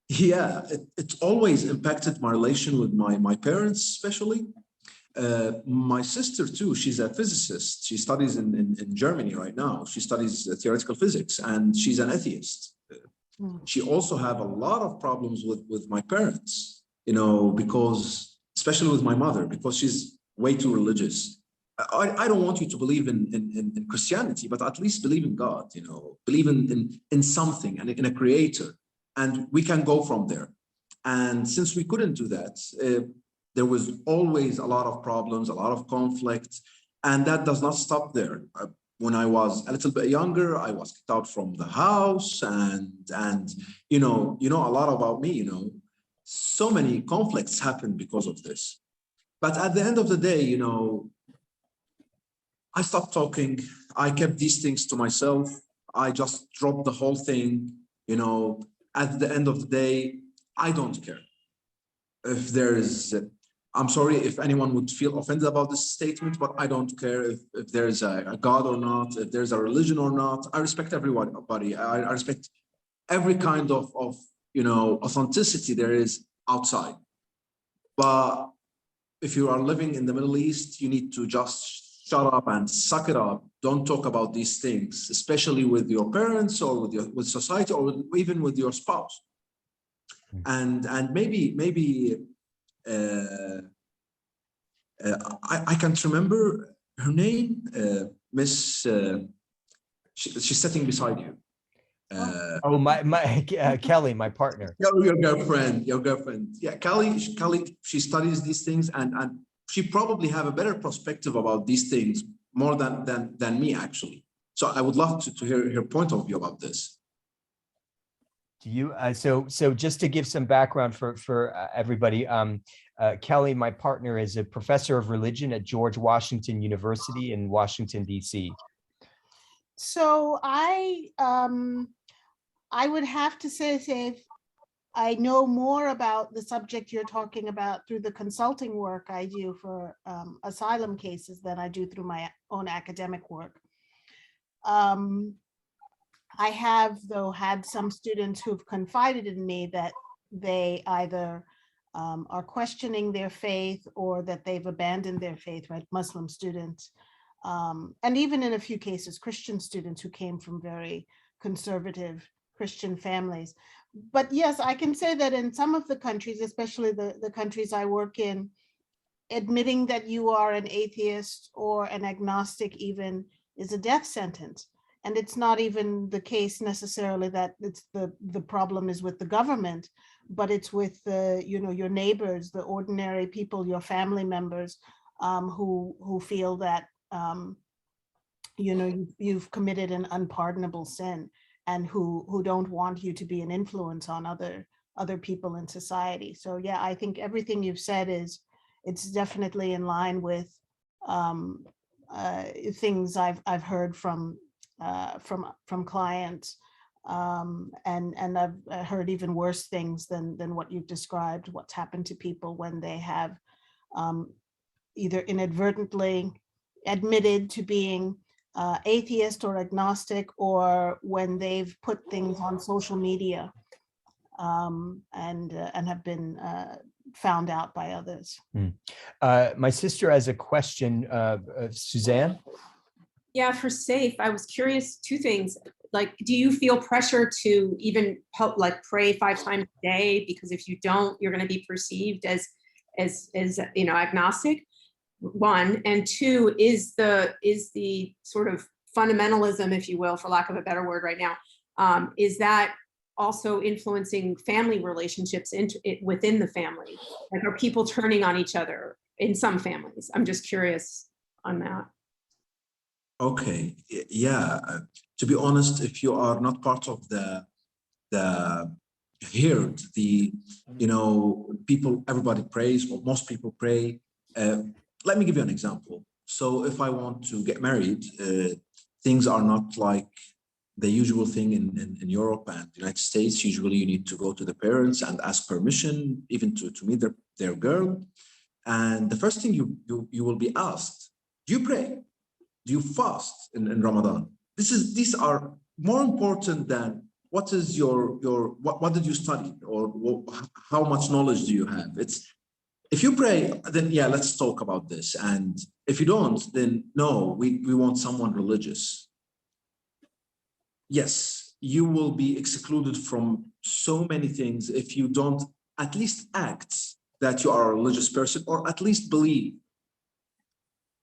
S18: yeah, it's always impacted my relation with my parents, especially. My sister too, she's a physicist. She studies in Germany right now. She studies theoretical physics, and she's an atheist. She also have a lot of problems with my parents, you know, because especially with my mother, because she's way too religious. I don't want you to believe in Christianity, but at least believe in God, you know, believe in something and in a creator, and we can go from there. And since we couldn't do that, there was always a lot of problems, a lot of conflict, and that does not stop there. When I was a little bit younger, I was kicked out from the house, and you know a lot about me. You know, so many conflicts happened because of this. But at the end of the day, you know, I stopped talking. I kept these things to myself. I just dropped the whole thing. You know, at the end of the day, I don't care if there is. I'm sorry if anyone would feel offended about this statement, but I don't care if there's a God or not, if there's a religion or not. I respect everybody. I respect every kind of you know, authenticity there is outside. But if you are living in the Middle East, you need to just shut up and suck it up. Don't talk about these things, especially with your parents or with society or even with your spouse. And maybe I can't remember her name, Miss. She's sitting beside you.
S1: Oh, Kelly, my partner.
S18: Your girlfriend. Yeah, Kelly. She studies these things, and she probably have a better perspective about these things more than me, actually. So I would love to hear her point of view about this.
S1: Do you? So just to give some background for everybody, Kelly, my partner, is a professor of religion at George Washington University in Washington, D.C.
S19: So I would have to say I know more about the subject you're talking about through the consulting work I do for asylum cases than I do through my own academic work. I have, though, had some students who've confided in me that they either are questioning their faith or that they've abandoned their faith, right? Muslim students. And even in a few cases, Christian students who came from very conservative Christian families. But yes, I can say that in some of the countries, especially the countries I work in, admitting that you are an atheist or an agnostic even is a death sentence. And it's not even the case necessarily that it's the problem is with the government, but it's with your neighbors, the ordinary people, your family members, who feel that you've committed an unpardonable sin, and who don't want you to be an influence on other people in society. So yeah, I think everything you've said it's definitely in line with things I've heard from clients, and I've heard even worse things than what you've described, what's happened to people when they have either inadvertently admitted to being atheist or agnostic, or when they've put things on social media and have been found out by others.
S1: My sister has a question, Suzanne.
S15: Yeah, for safe, I was curious, two things. Like, do you feel pressure to even help, like, pray 5 times a day? Because if you don't, you're going to be perceived as agnostic. 1, and 2, is the sort of fundamentalism, if you will, for lack of a better word right now, is that also influencing family relationships within the family? Like, are people turning on each other in some families? I'm just curious on that.
S18: Okay, yeah. To be honest, if you are not part of the herd, everybody prays, or most people pray. Let me give you an example. So if I want to get married, things are not like the usual thing in Europe and the United States. Usually you need to go to the parents and ask permission, even to meet their girl. And the first thing you will be asked, do you pray? Do you fast in Ramadan? These are more important than what is what did you study, or how much knowledge do you have? If you pray, then yeah, let's talk about this. And if you don't, then no, we want someone religious. Yes, you will be excluded from so many things if you don't at least act that you are a religious person, or at least believe.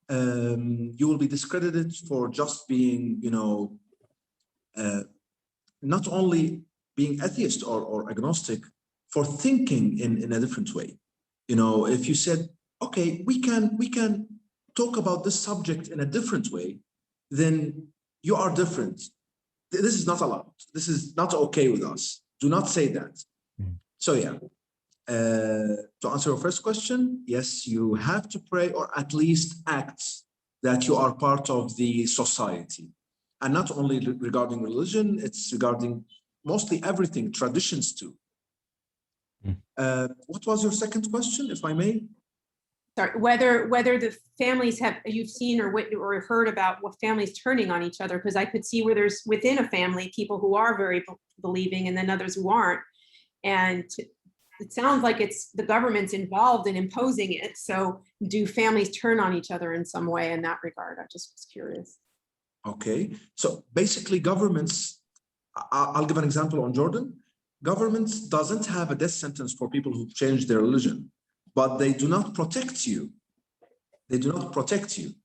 S18: You will be discredited for just being, not only being atheist or agnostic, for thinking in a different way. If you said, okay, we can talk about this subject in a different way, then you are different. This is not allowed. This is not okay with us. Do not say that. So yeah, to answer your first question, yes, you have to pray, or at least act that you are part of the society. And not only regarding religion, it's regarding mostly everything, traditions too. What was your second question, if I may?
S15: Sorry, whether the families you've seen or heard about what families turning on each other, because I could see where there's within a family people who are very believing and then others who aren't. And it sounds like it's the government's involved in imposing it. So do families turn on each other in some way in that regard? I just was curious.
S18: Okay, so basically governments, I'll give an example on Jordan. Governments doesn't have a death sentence for people who change their religion, but they do not protect you. They do not protect you.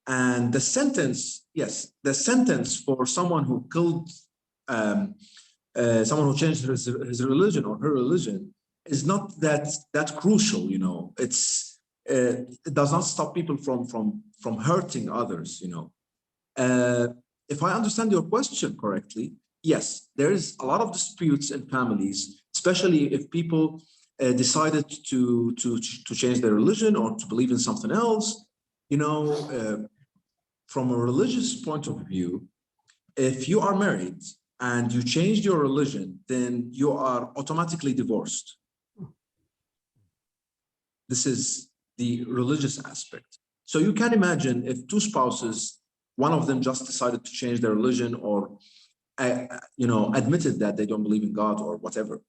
S18: And the sentence, yes, the sentence for someone who killed, someone who changed his religion or her religion is not that crucial, it does not stop people from hurting others, If I understand your question correctly, yes, there is a lot of disputes in families, especially if people decided to change their religion or to believe in something else. From a religious point of view, if you are married and you changed your religion, then you are automatically divorced. This is the religious aspect. So you can imagine if two spouses, one of them just decided to change their religion or admitted that they don't believe in God or whatever.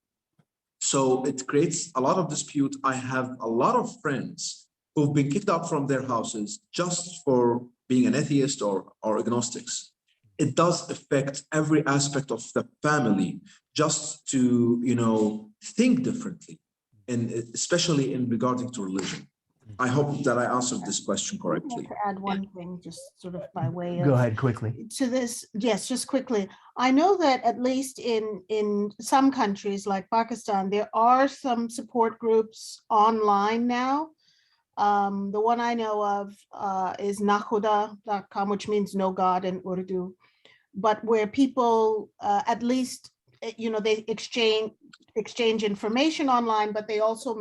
S18: So it creates a lot of dispute. I have a lot of friends who've been kicked out from their houses just for being an atheist or agnostics. It does affect every aspect of the family just to, think differently, and especially in regarding to religion. I hope that I answered this question correctly.
S19: I'd like to add one thing, just sort of by way of.
S1: Go ahead quickly.
S19: To this, yes, just quickly. I know that at least in some countries like Pakistan, there are some support groups online now. The one I know of is nakhuda.com, which means no God in Urdu, but where people at least, they exchange information online, but they also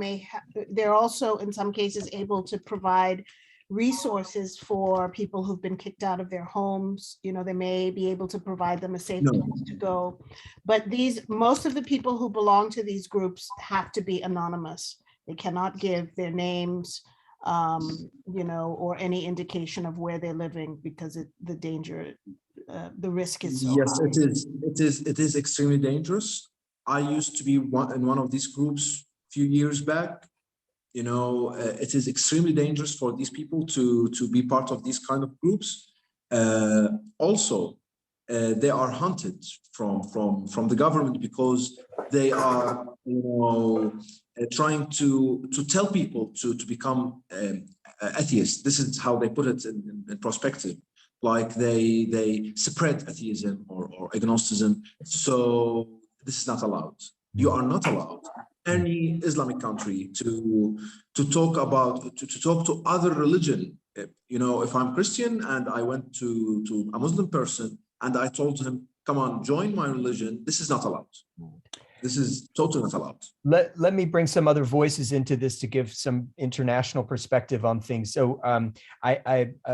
S19: they're also in some cases able to provide resources for people who've been kicked out of their homes. They may be able to provide them a safe place to go. But most of the people who belong to these groups have to be anonymous. They cannot give their names, or any indication of where they're living, because the danger, the risk is so
S18: yes,
S19: high.
S18: It is extremely dangerous. I used to be in one of these groups a few years back. It is extremely dangerous for these people to be part of these kind of groups. Also, they are hunted from the government because they are trying to tell people to become atheists. This is how they put it in perspective. Like they spread atheism or agnosticism. So this is not allowed. You are not allowed any Islamic country to talk to other religion. If I'm Christian and I went to a Muslim person and I told him, come on, join my religion, this is not allowed. This is totally not allowed.
S1: Let me bring some other voices into this to give some international perspective on things. So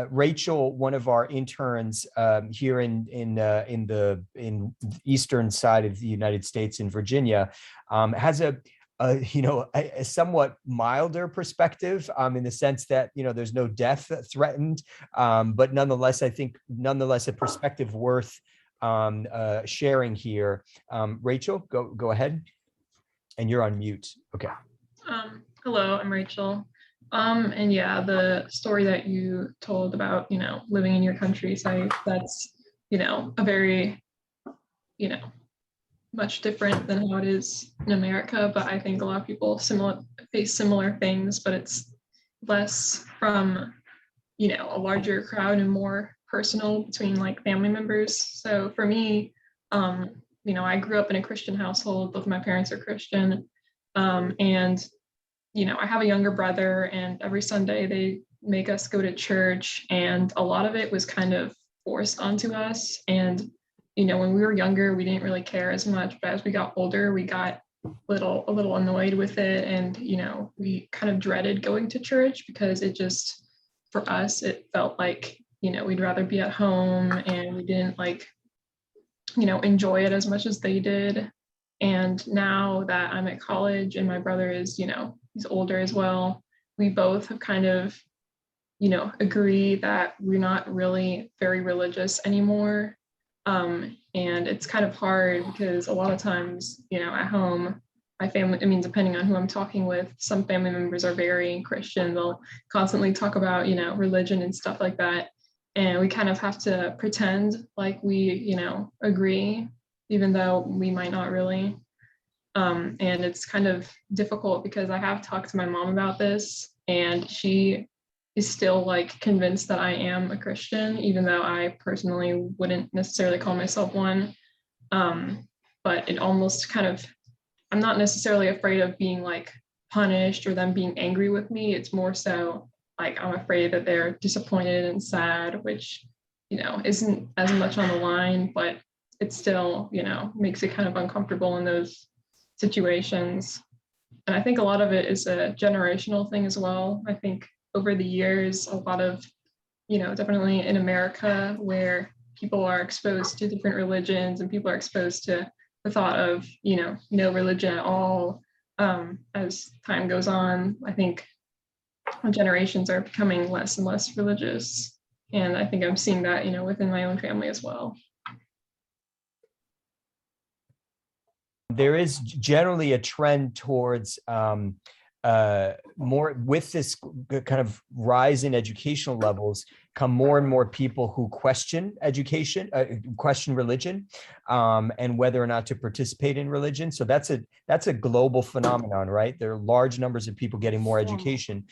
S1: Rachel, one of our interns here in the eastern side of the United States in Virginia, has a somewhat milder perspective in the sense that, there's no death threatened, but nonetheless, I think a perspective worth sharing here. Rachel, go ahead. And you're on mute. Okay.
S20: Hello, I'm Rachel. And yeah, the story that you told about, living in your countryside, that's, a very, much different than how it is in America. But I think a lot of people face similar things, but it's less from, a larger crowd and more personal between like family members. So for me, I grew up in a Christian household. Both my parents are Christian. And, I have a younger brother, and every Sunday they make us go to church. And a lot of it was kind of forced onto us. And, when we were younger, we didn't really care as much. But as we got older, we got a little annoyed with it. And, we kind of dreaded going to church because it just, for us, it felt like, we'd rather be at home, and we didn't enjoy it as much as they did. And now that I'm at college and my brother is, he's older as well, we both have kind of, agree that we're not really very religious anymore. And it's kind of hard because a lot of times, at home, my family, depending on who I'm talking with, some family members are very Christian. They'll constantly talk about, religion and stuff like that. And we kind of have to pretend like we, agree, even though we might not really. And it's kind of difficult because I have talked to my mom about this, and she is still convinced that I am a Christian, even though I personally wouldn't necessarily call myself one. But it almost kind of, I'm not necessarily afraid of being punished or them being angry with me. It's more so I'm afraid that they're disappointed and sad, which, isn't as much on the line, but it still, makes it kind of uncomfortable in those situations. And I think a lot of it is a generational thing as well. I think over the years, a lot of, definitely in America, where people are exposed to different religions and people are exposed to the thought of, no religion at all. As time goes on, I think generations are becoming less and less religious. And I think I'm seeing that, within my own family as well.
S1: There is generally a trend towards more, with this kind of rise in educational levels, come more and more people who question education, question religion, and whether or not to participate in religion. So that's a global phenomenon, right? There are large numbers of people getting more education.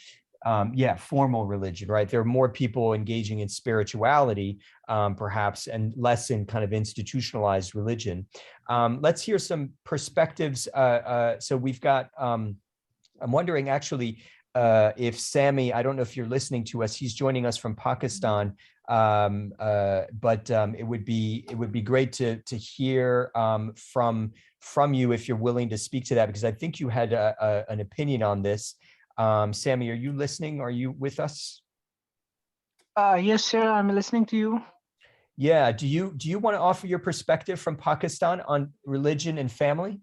S1: Formal religion, right? There are more people engaging in spirituality, perhaps, and less in kind of institutionalized religion. Let's hear some perspectives. So we've got, I'm wondering actually if Sammy, I don't know if you're listening to us, he's joining us from Pakistan, but it would be great to hear from you if you're willing to speak to that, because I think you had an opinion on this. Sammy, are you listening? Are you with us?
S21: Yes, sir. I'm listening to you.
S1: Yeah. Do you want to offer your perspective from Pakistan on religion and family?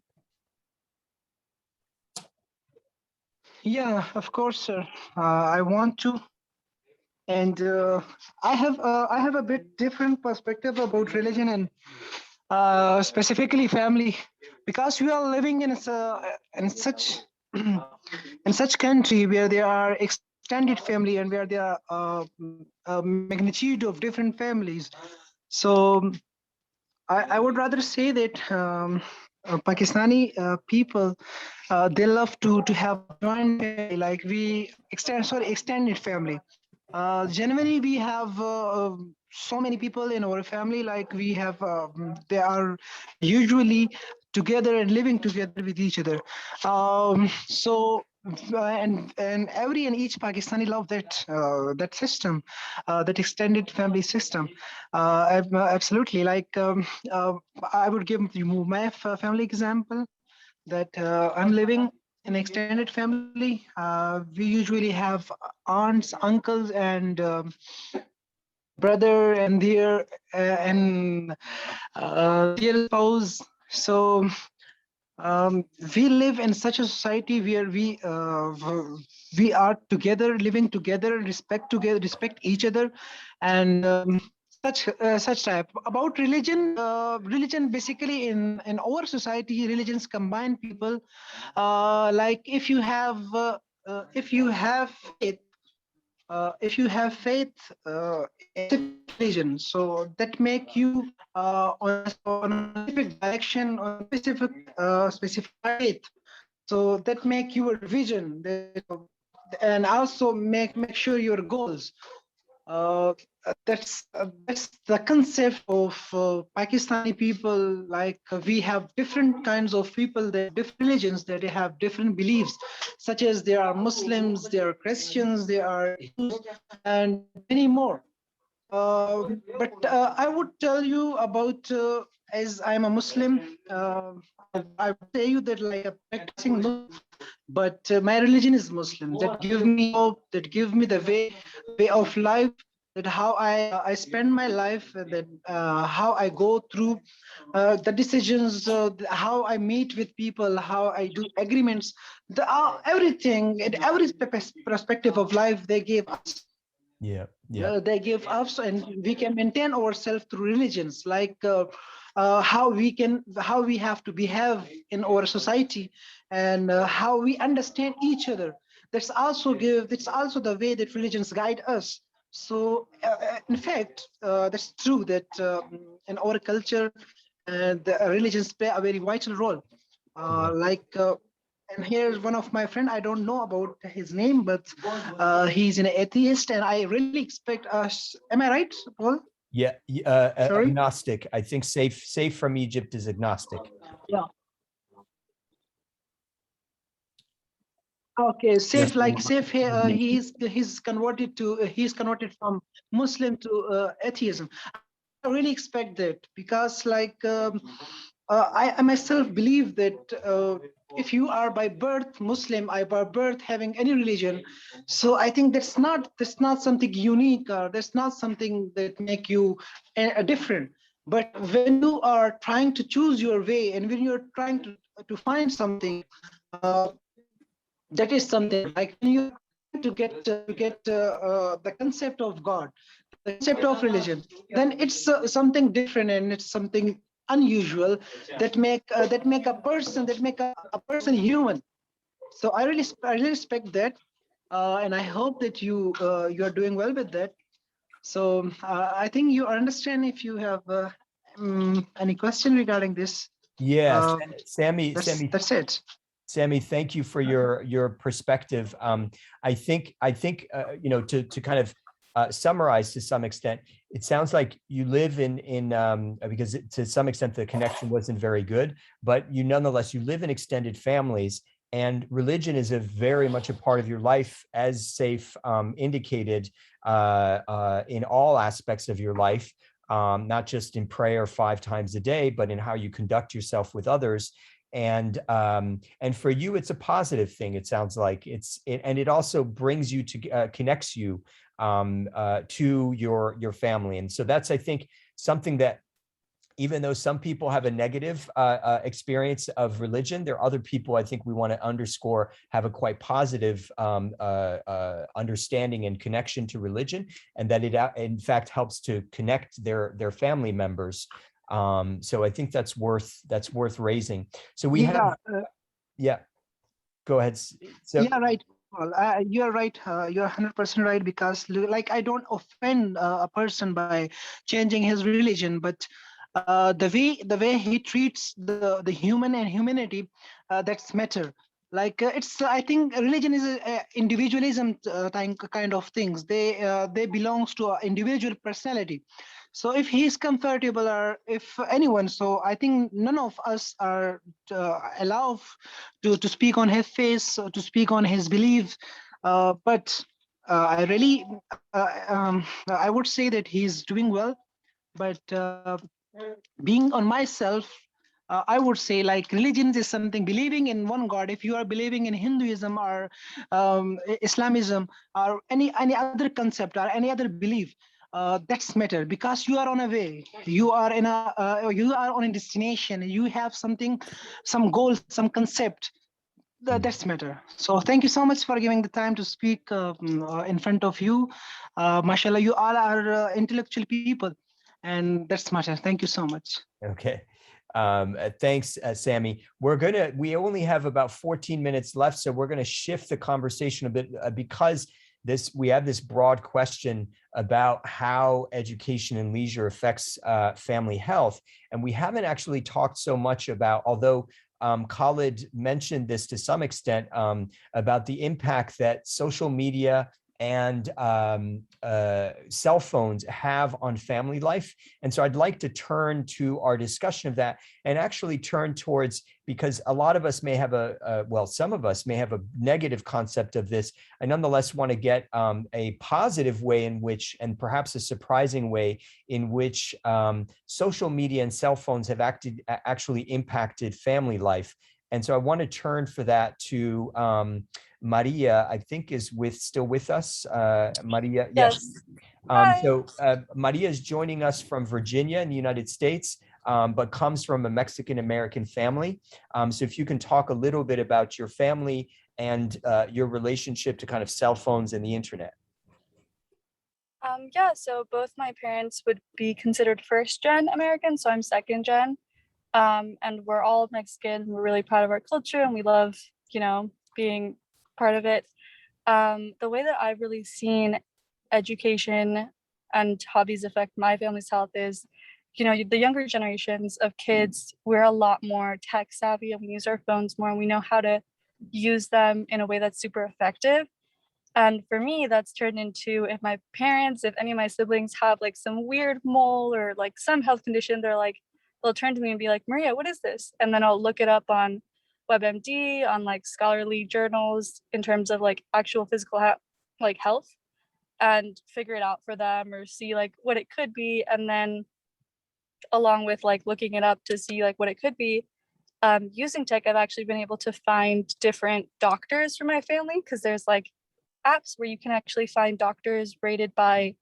S21: Yeah, of course, sir. I want to, and I have a bit different perspective about religion and specifically family, because we are living in such in such country where there are extended family and where there are a magnitude of different families. So I would rather say that Pakistani people, they love to have joint family, like extended family. Generally, we have so many people in our family, like we have, they are usually together and living together with each other. And every and each Pakistani love that system, that extended family system. Absolutely. I would give you my family example. that I'm living in extended family. We usually have aunts, uncles, and brother and their spouse. So we live in such a society where we are together, living together, respect each other, and such type. About religion, religion basically in our society, religions combine people. Like if you have faith, in religion, so that make you on a specific direction, on a specific faith. So that make your vision, and also make sure your goals. Uh, that's the concept of Pakistani people. Like we have different kinds of people, there are different religions, that they have different beliefs, such as there are Muslims, there are Christians, there are Hindus, and many more. But I would tell you about, as I'm a Muslim, I would say you that like a practicing Muslim, but my religion is Muslim. That give me hope, that give me the way of life, that how I spend my life, that how I go through the decisions, how I meet with people, how I do agreements, everything, in every perspective of life they gave us.
S1: Yeah, yeah.
S21: They give us, and we can maintain ourselves through religions, like how we have to behave in our society, and how we understand each other. That's also the way that religions guide us. So in fact, that's true that in our culture, the religions play a very vital role. And here's one of my friend. I don't know about his name, but he's an atheist, and I really expect us. Am I right, Paul?
S1: Yeah,
S21: Sorry?
S1: agnostic. I think safe from Egypt is agnostic.
S21: Yeah. Okay, safe, like safe. He's converted from Muslim to atheism. I really expect that, because like I myself believe that if you are by birth Muslim, I by birth having any religion, so I think that's not something unique, or that's not something that make you different. But when you are trying to choose your way, and when you're trying to find something, uh, that is something like when you to get the concept of God, the concept of religion, then it's something different, and it's something unusual that make a person human. So I really respect that, and I hope that you are doing well with that. So I think you understand. If you have any question regarding this,
S1: Yeah, Sammy,
S21: that's it.
S1: Sammy, thank you for your perspective. I think to kind of summarize to some extent, it sounds like you live in because to some extent the connection wasn't very good, but you nonetheless you live in extended families, and religion is a very much a part of your life, as Saif indicated, in all aspects of your life. Not just in prayer 5 times a day, but in how you conduct yourself with others. And for you, it's a positive thing. It sounds like and it also brings you to connects you to your family. And so that's, I think, something that, even though some people have a negative experience of religion, there are other people, I think we want to underscore, have a quite positive understanding and connection to religion, and that it in fact helps to connect their family members. So I think that's worth raising. So we have, yeah, go ahead. So
S21: yeah, right. Well, you're right. You're 100% right, because like I don't offend a person by changing his religion, but the way he treats the human and humanity, that's matter. Like it's I think religion is a individualism kind of things. They belongs to an individual personality. So if he's comfortable, or if anyone, so I think none of us are allowed to speak on his face, or to speak on his beliefs. But I would say that he's doing well. But being on myself, I would say like religion is something believing in one God. If you are believing in Hinduism or Islamism or any other concept or any other belief, that's matter because you are on a way. You are in you are on a destination. You have something, some goal, some concept. That's matter. So thank you so much for giving the time to speak in front of you. Mashallah, you all are intellectual people, and that's matter. Thank you so much.
S1: Okay. Thanks, Sammy. We only have about 14 minutes left, so we're gonna shift the conversation a bit because we have this broad question about how education and leisure affects family health. And we haven't actually talked so much about, although Khalid mentioned this to some extent, about the impact that social media and cell phones have on family life. And so I'd like to turn to our discussion of that and actually turn towards, because a lot of us may have some of us may have a negative concept of this. I nonetheless want to get a positive way in which, and perhaps a surprising way in which social media and cell phones have actually impacted family life. And so I want to turn for that to Maria, I think is still with us. Maria, yes. Maria is joining us from Virginia in the United States, but comes from a Mexican-American family. So if you can talk a little bit about your family and your relationship to kind of cell phones and the internet.
S2: Yeah, so both my parents would be considered first-gen American, so I'm second-gen. And we're all Mexican. We're really proud of our culture and we love, being part of it. The way that I've really seen education and hobbies affect my family's health is, the younger generations of kids, we're a lot more tech savvy and we use our phones more and we know how to use them in a way that's super effective. And for me, that's turned into if any of my siblings have like some weird mole or like some health condition, they'll turn to me and be like, Maria, what is this? And then I'll look it up on WebMD, on like scholarly journals in terms of like actual physical health, and figure it out for them or see like what it could be. And then along with like looking it up to see like what it could be, using tech, I've actually been able to find different doctors for my family because there's like apps where you can actually find doctors rated by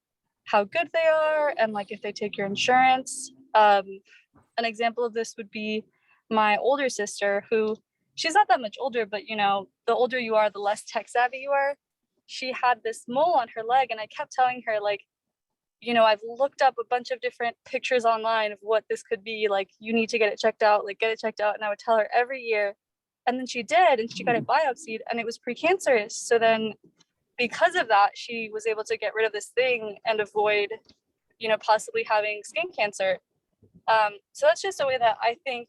S2: how good they are and like if they take your insurance. An example of this would be my older sister, who she's not that much older, but the older you are, the less tech savvy you are. She had this mole on her leg and I kept telling her like, I've looked up a bunch of different pictures online of what this could be, like you need to get it checked out. And I would tell her every year. And then she did, and she got it biopsied and it was precancerous. So then because of that, she was able to get rid of this thing and avoid, possibly having skin cancer. So that's just a way that I think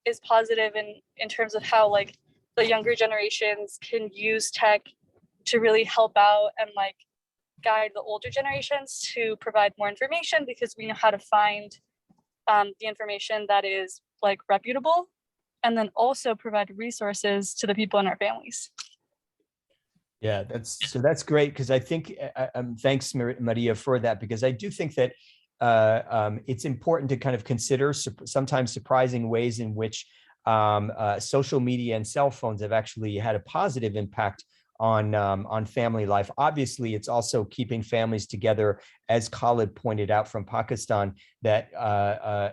S2: is positive in terms of how like the younger generations can use tech to really help out and like guide the older generations to provide more information because we know how to find the information that is like reputable, and then also provide resources to the people in our families.
S1: Yeah, that's great because I think thanks Maria for that, because I do think that it's important to kind of consider sometimes surprising ways in which social media and cell phones have actually had a positive impact on family life. Obviously, it's also keeping families together, as Khalid pointed out from Pakistan, that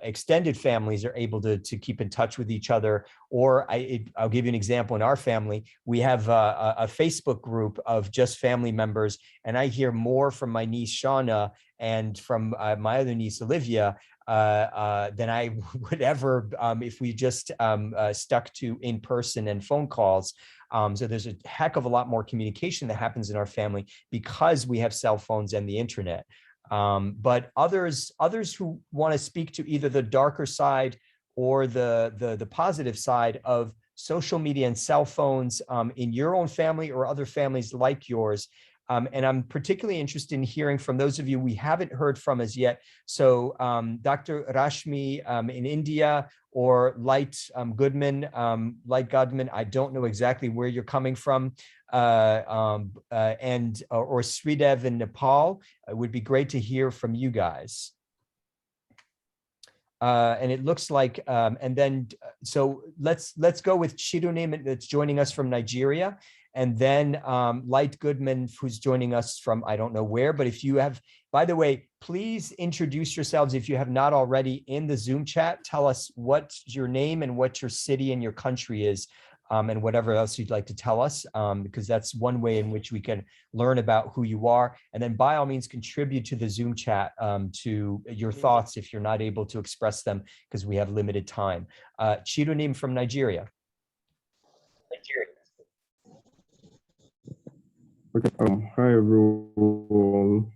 S1: extended families are able to keep in touch with each other. Or I'll give you an example. In our family, we have a Facebook group of just family members, and I hear more from my niece Shauna and from my other niece Olivia than I would ever if we just stuck to in-person and phone calls. So there's a heck of a lot more communication that happens in our family because we have cell phones and the internet. But others who want to speak to either the darker side or the positive side of social media and cell phones in your own family or other families like yours. And I'm particularly interested in hearing from those of you we haven't heard from as yet. So Dr. Rashmi in India, or Light Goodman, I don't know exactly where you're coming from, or Sridev in Nepal. It would be great to hear from you guys. And it looks like, and then, so let's go with Chirunim that's joining us from Nigeria. And then Light Goodman, who's joining us from, I don't know where, but if you have, by the way, please introduce yourselves if you have not already in the Zoom chat. Tell us what your name and what your city and your country is, and whatever else you'd like to tell us, because that's one way in which we can learn about who you are. And then by all means, contribute to the Zoom chat to your thoughts if you're not able to express them because we have limited time. Chirunim from Nigeria.
S3: Okay, hi everyone.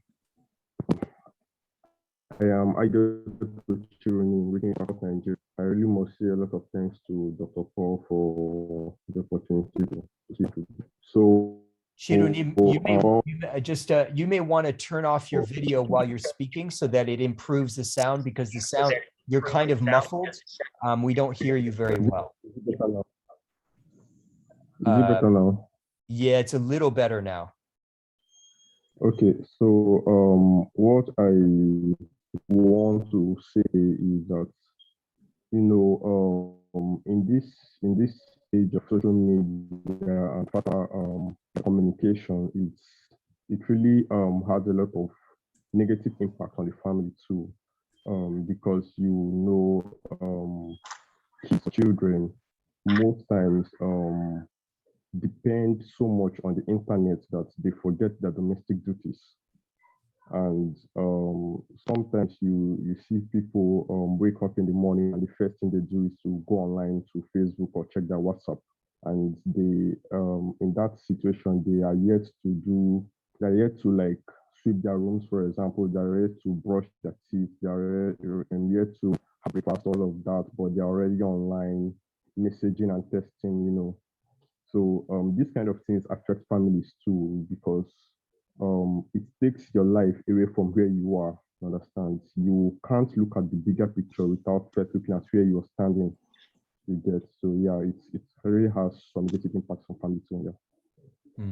S3: I go to Chironi, reading out Nigeria. I really must say a lot of thanks to Dr. Paul for the opportunity to speak. So,
S1: Chirunim, you may want to turn off your video while you're speaking so that it improves the sound, because the sound, you're kind of muffled. We don't hear you very well.
S3: Is it better now?
S1: Yeah, it's a little better now.
S3: Okay, so what I want to say is that, you know, in this age of social media and faster communication, it really has a lot of negative impact on the family too, because you know, children most times depend so much on the internet that they forget their domestic duties. And sometimes you see people wake up in the morning and the first thing they do is to go online to Facebook or check their WhatsApp. And they, in that situation, they are yet to like sweep their rooms, for example. They're yet to brush their teeth. They're yet to have breakfast, all of that, but they're already online messaging and texting, you know. So these kind of things affect families too, because it takes your life away from where you are. Understand? You can't look at the bigger picture without first looking at where you're standing. You get, so yeah, it really has some negative impacts on family too. Yeah.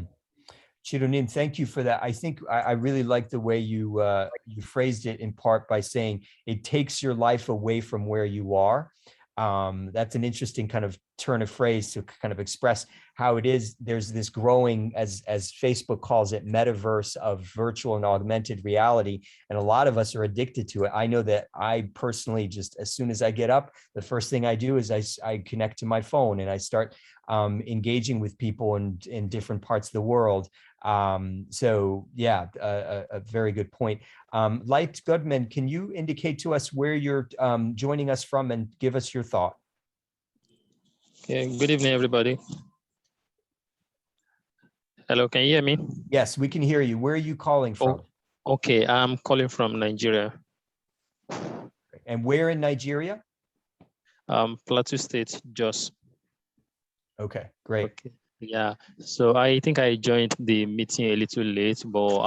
S1: Chirunim, thank you for that. I think I really like the way you you phrased it, in part by saying it takes your life away from where you are. That's an interesting kind of turn of phrase to kind of express how it is. There's this growing, as Facebook calls it, metaverse of virtual and augmented reality. And a lot of us are addicted to it. I know that I personally, just as soon as I get up, the first thing I do is I connect to my phone and I start engaging with people in different parts of the world. So yeah, a very good point. Light Goodman, can you indicate to us where you're joining us from and give us your thought?
S22: Okay, good evening, everybody. Hello, can you hear me?
S1: Yes, we can hear you. Where are you calling from?
S22: Oh, okay, I'm calling from Nigeria.
S1: And where in Nigeria?
S22: Plateau State, Jos.
S1: Okay, great.
S22: Okay. Yeah, so I think I joined the meeting a little late, but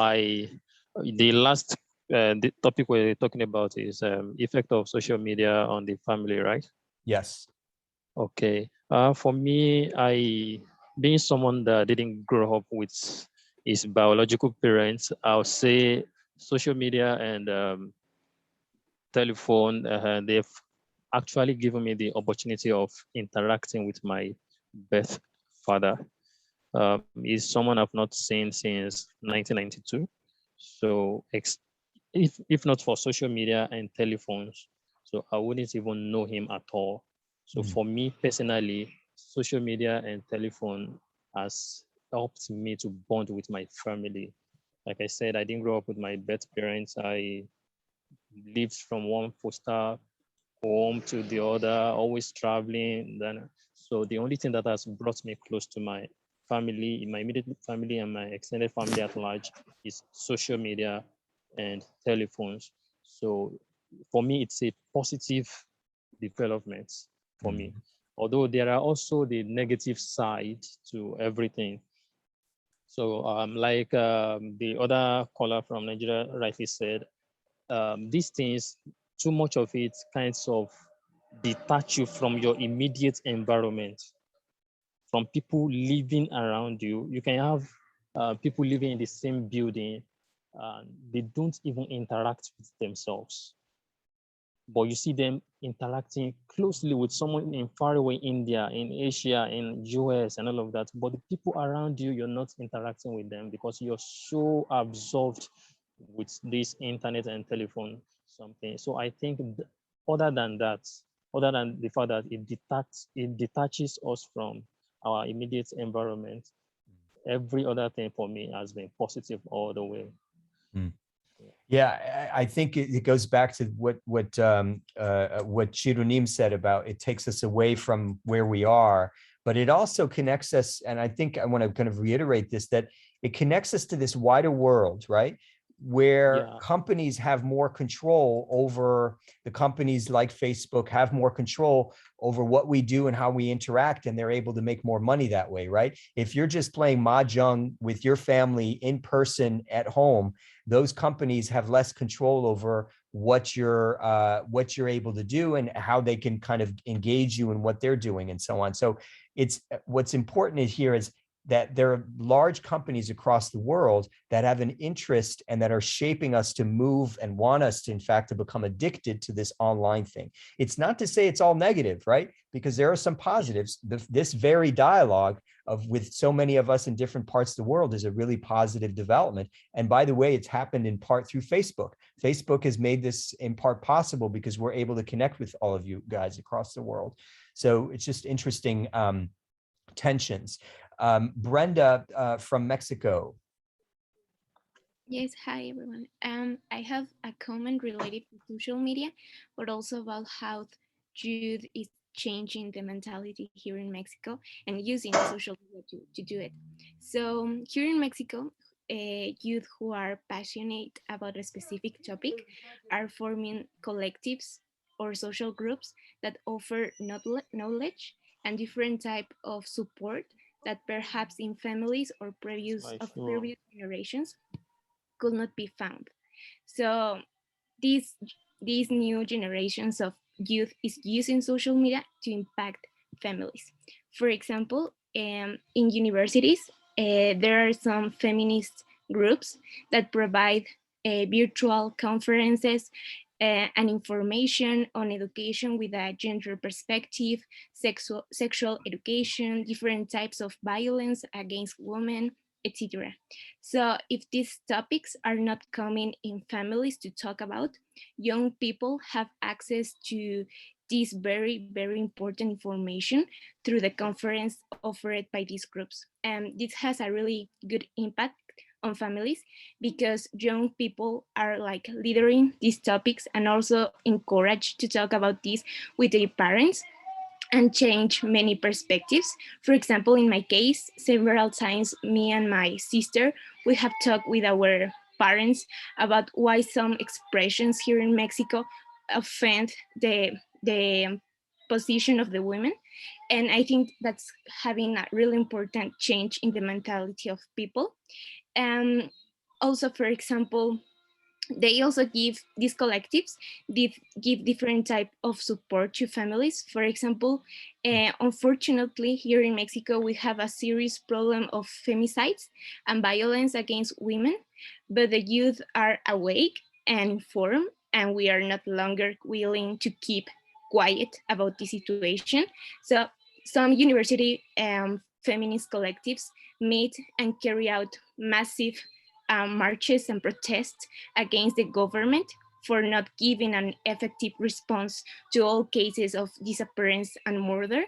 S22: the last the topic we're talking about is effect of social media on the family, right?
S1: Yes.
S22: Okay. For me, being someone that didn't grow up with his biological parents, I'll say social media and telephone, they've actually given me the opportunity of interacting with my birth father. He's someone I've not seen since 1992. So if not for social media and telephones, so I wouldn't even know him at all. So for me personally, social media and telephone has helped me to bond with my family. Like I said, I didn't grow up with my birth parents. I lived from one foster home to the other, always traveling. So the only thing that has brought me close to my family, my immediate family and my extended family at large, is social media and telephones. So for me, it's a positive development for me. Although there are also the negative side to everything. So like the other caller from Nigeria rightly said, these things, too much of it kinds of detach you from your immediate environment, from people living around you. You can have people living in the same building, they don't even interact with themselves. but you see them interacting closely with someone in faraway India, in Asia, in US, and all of that. But the people around you, you're not interacting with them because you're so absorbed with this internet and telephone something. So I think other than that, other than the fact that it detaches us from our immediate environment, every other thing for me has been positive all the way.
S1: Yeah, I think it goes back to what Chirunim said about it takes us away from where we are, but it also connects us. And I think I want to kind of reiterate this, that it connects us to this wider world, right? Where companies have more control over, the companies like Facebook have more control over what we do and how we interact, and they're able to make more money that way, right? If you're just playing mahjong with your family in person at home, those companies have less control over what you're able to do and how they can kind of engage you in what they're doing and so on. So it's, what's important here is that there are large companies across the world that have an interest and that are shaping us to move and want us to, in fact, to become addicted to this online thing. It's not to say it's all negative, right? Because there are some positives. This very dialogue with so many of us in different parts of the world is a really positive development. And by the way, it's happened in part through Facebook. Facebook has made this in part possible because we're able to connect with all of you guys across the world. So it's just interesting tensions. Brenda from Mexico.
S5: Yes, hi everyone. I have a comment related to social media, but also about how youth is changing the mentality here in Mexico and using social media to do it. So here in Mexico, youth who are passionate about a specific topic are forming collectives or social groups that offer knowledge and different type of support that perhaps in families or previous generations could not be found. So these new generations of youth is using social media to impact families. For example, in universities, there are some feminist groups that provide virtual conferences and information on education with a gender perspective, sexual education, different types of violence against women, etc. So if these topics are not coming in families to talk about, young people have access to this very, very important information through the conference offered by these groups. And this has a really good impact on families because young people are like leading these topics and also encouraged to talk about this with their parents and change many perspectives. For example, in my case, several times me and my sister, we have talked with our parents about why some expressions here in Mexico offend the position of the women. And I think that's having a really important change in the mentality of people. Also, for example, they also give these collectives give different type of support to families. For example, unfortunately here in Mexico we have a serious problem of femicides and violence against women, but the youth are awake and informed, and we are not longer willing to keep quiet about the situation. So some university feminist collectives meet and carry out massive marches and protests against the government for not giving an effective response to all cases of disappearance and murder.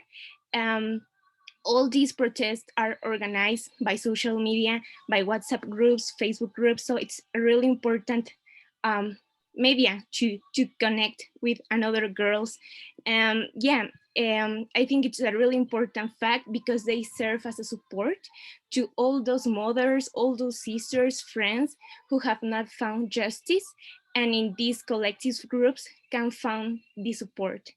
S5: All these protests are organized by social media, by WhatsApp groups, Facebook groups. So it's really important media to connect with another girls. I think it's a really important fact because they serve as a support to all those mothers, all those sisters, friends who have not found justice, and in these collective groups can find the support.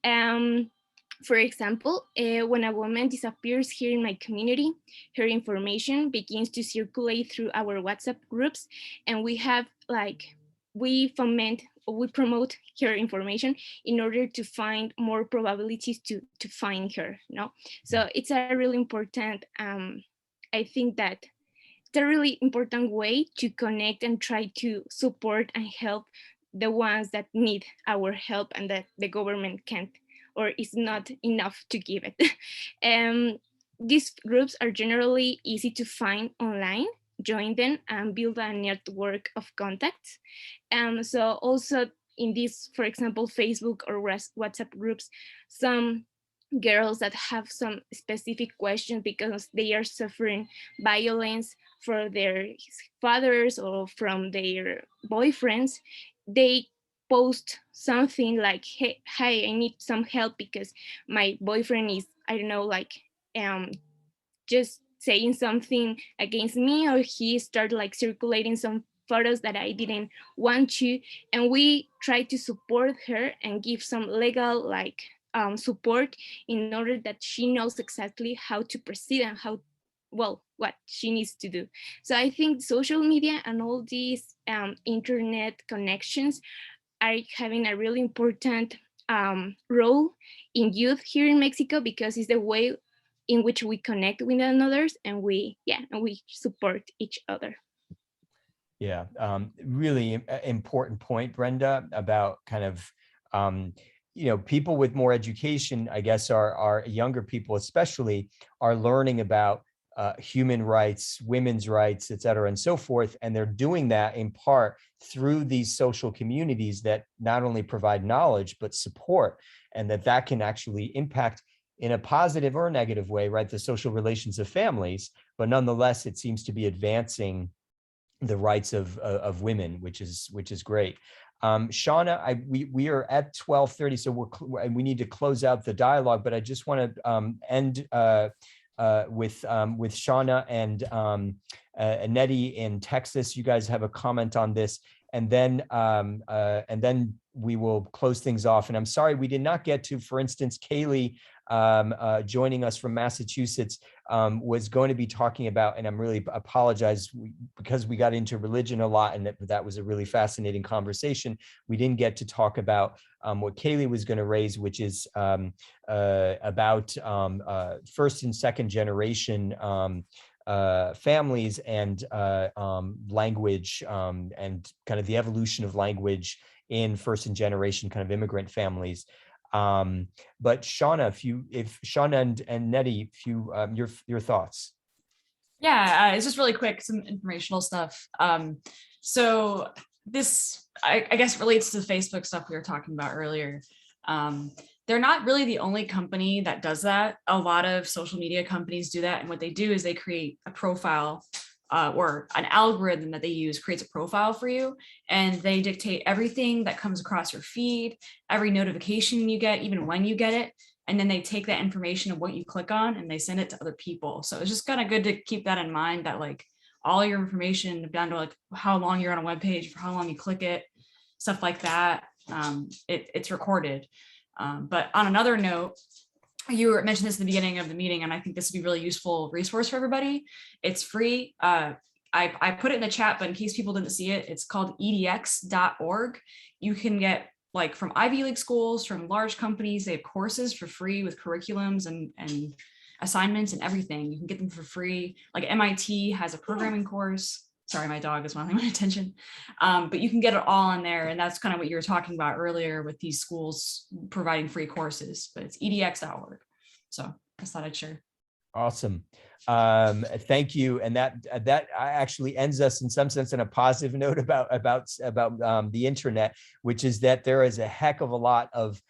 S5: For example, when a woman disappears here in my community, her information begins to circulate through our WhatsApp groups, and we promote her information in order to find more probabilities to find her. No, so it's a really important. I think that it's a really important way to connect and try to support and help the ones that need our help and that the government can't or is not enough to give it. These groups are generally easy to find online. Join them and build a network of contacts. So also in these, for example, Facebook or WhatsApp groups, some girls that have some specific questions because they are suffering violence for their fathers or from their boyfriends, they post something like, hey, I need some help because my boyfriend is, I don't know, like just saying something against me, or he started like circulating some photos that I didn't want to. And we try to support her and give some legal like support in order that she knows exactly how to proceed and how, well, what she needs to do. So I think social media and all these internet connections are having a really important role in youth here in Mexico, because it's the way in which we connect with another, and we support each other.
S1: Yeah, really important point, Brenda, about kind of, people with more education, I guess our younger people especially, are learning about human rights, women's rights, et cetera, and so forth. And they're doing that in part through these social communities that not only provide knowledge, but support, and that can actually impact in a positive or negative way, right, the social relations of families. But nonetheless, it seems to be advancing the rights of women, which is great. Shauna, we are at 12:30, so we need to close out the dialogue, but I just want to end with Shauna and Nettie in Texas. You guys have a comment on this, and then we will close things off. And I'm sorry we did not get to, for instance, Kaylee joining us from Massachusetts was going to be talking about, and I'm really apologize because we got into religion a lot, and that was a really fascinating conversation. We didn't get to talk about what Kaylee was going to raise, which is about first and second generation families and language and kind of the evolution of language in first and generation kind of immigrant families. But Shauna, if Shauna and Nettie, if you your thoughts.
S12: Yeah, it's just really quick, some informational stuff. So this, I guess, relates to the Facebook stuff we were talking about earlier. They're not really the only company that does that. A lot of social media companies do that. And what they do is they create a profile or an algorithm that they use creates a profile for you, and they dictate everything that comes across your feed, every notification you get, even when you get it. And then they take that information of what you click on and they send it to other people. So it's just kind of good to keep that in mind, that like all your information down to like how long you're on a web page, for how long you click it, stuff like that, it's recorded. But on another note, you mentioned this in the beginning of the meeting, and I think this would be a really useful resource for everybody. It's free. I put it in the chat, but in case people didn't see it, it's called edx.org. You can get, like, from Ivy League schools, from large companies, they have courses for free with curriculums and assignments and everything. You can get them for free. Like MIT has a programming course. Sorry, my dog is wanting my attention. But you can get it all in there. And that's kind of what you were talking about earlier with these schools providing free courses, but it's edx.org. So I just thought I'd share.
S1: Awesome. Thank you. And that actually ends us in some sense on a positive note about the internet, which is that there is a heck of a lot of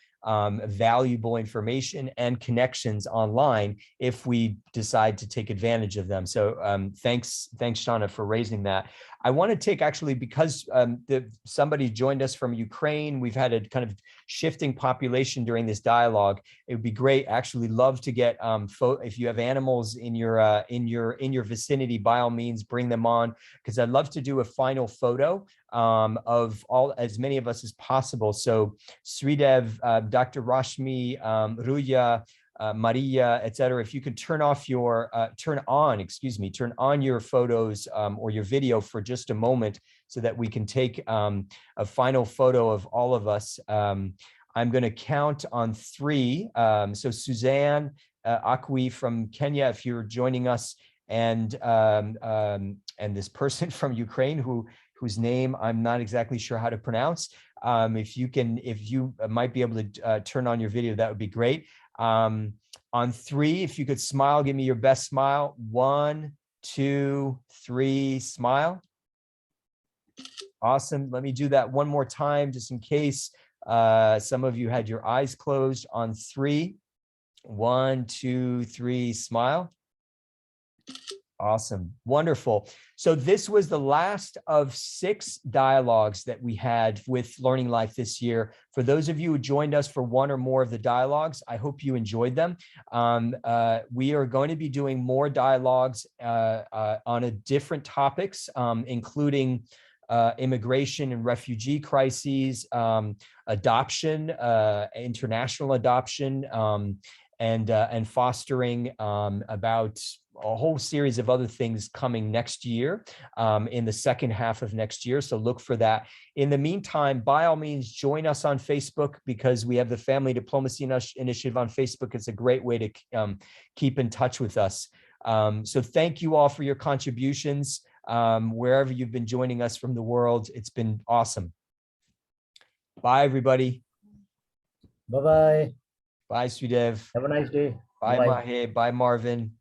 S1: valuable information and connections online if we decide to take advantage of them. So thanks, Shauna, for raising that. I want to take, actually, because somebody joined us from Ukraine, we've had a kind of shifting population during this dialogue. It would be great, actually love to get, if you have animals in your vicinity, by all means, bring them on, because I'd love to do a final photo of as many of us as possible. So Sridev, Dr. Rashmi, Ruya, Maria, et cetera, if you could turn on your photos or your video for just a moment so that we can take a final photo of all of us. I'm going to count on 3. So Suzanne Akwi from Kenya, if you're joining us, and this person from Ukraine whose name I'm not exactly sure how to pronounce. If you might be able to turn on your video, that would be great. On 3, if you could smile, give me your best smile. 1, 2, 3, smile. Awesome. Let me do that one more time, just in case some of you had your eyes closed. On 3, 1, 2, 3, smile. Awesome. Wonderful. So this was the last of 6 dialogues that we had with Learning Life this year. For those of you who joined us for one or more of the dialogues, I hope you enjoyed them. We are going to be doing more dialogues on different topics, including immigration and refugee crises, adoption, international adoption, and fostering, about a whole series of other things coming next year, in the second half of next year. So look for that. In the meantime, by all means, join us on Facebook, because we have the Family Diplomacy Initiative on Facebook. It's a great way to keep in touch with us. So thank you all for your contributions, wherever you've been joining us from the world. It's been awesome. Bye, everybody.
S6: Bye-bye.
S1: Bye, Sridev.
S6: Have a nice day.
S1: Bye,
S6: Bye.
S1: Mahe. Bye, Marvin.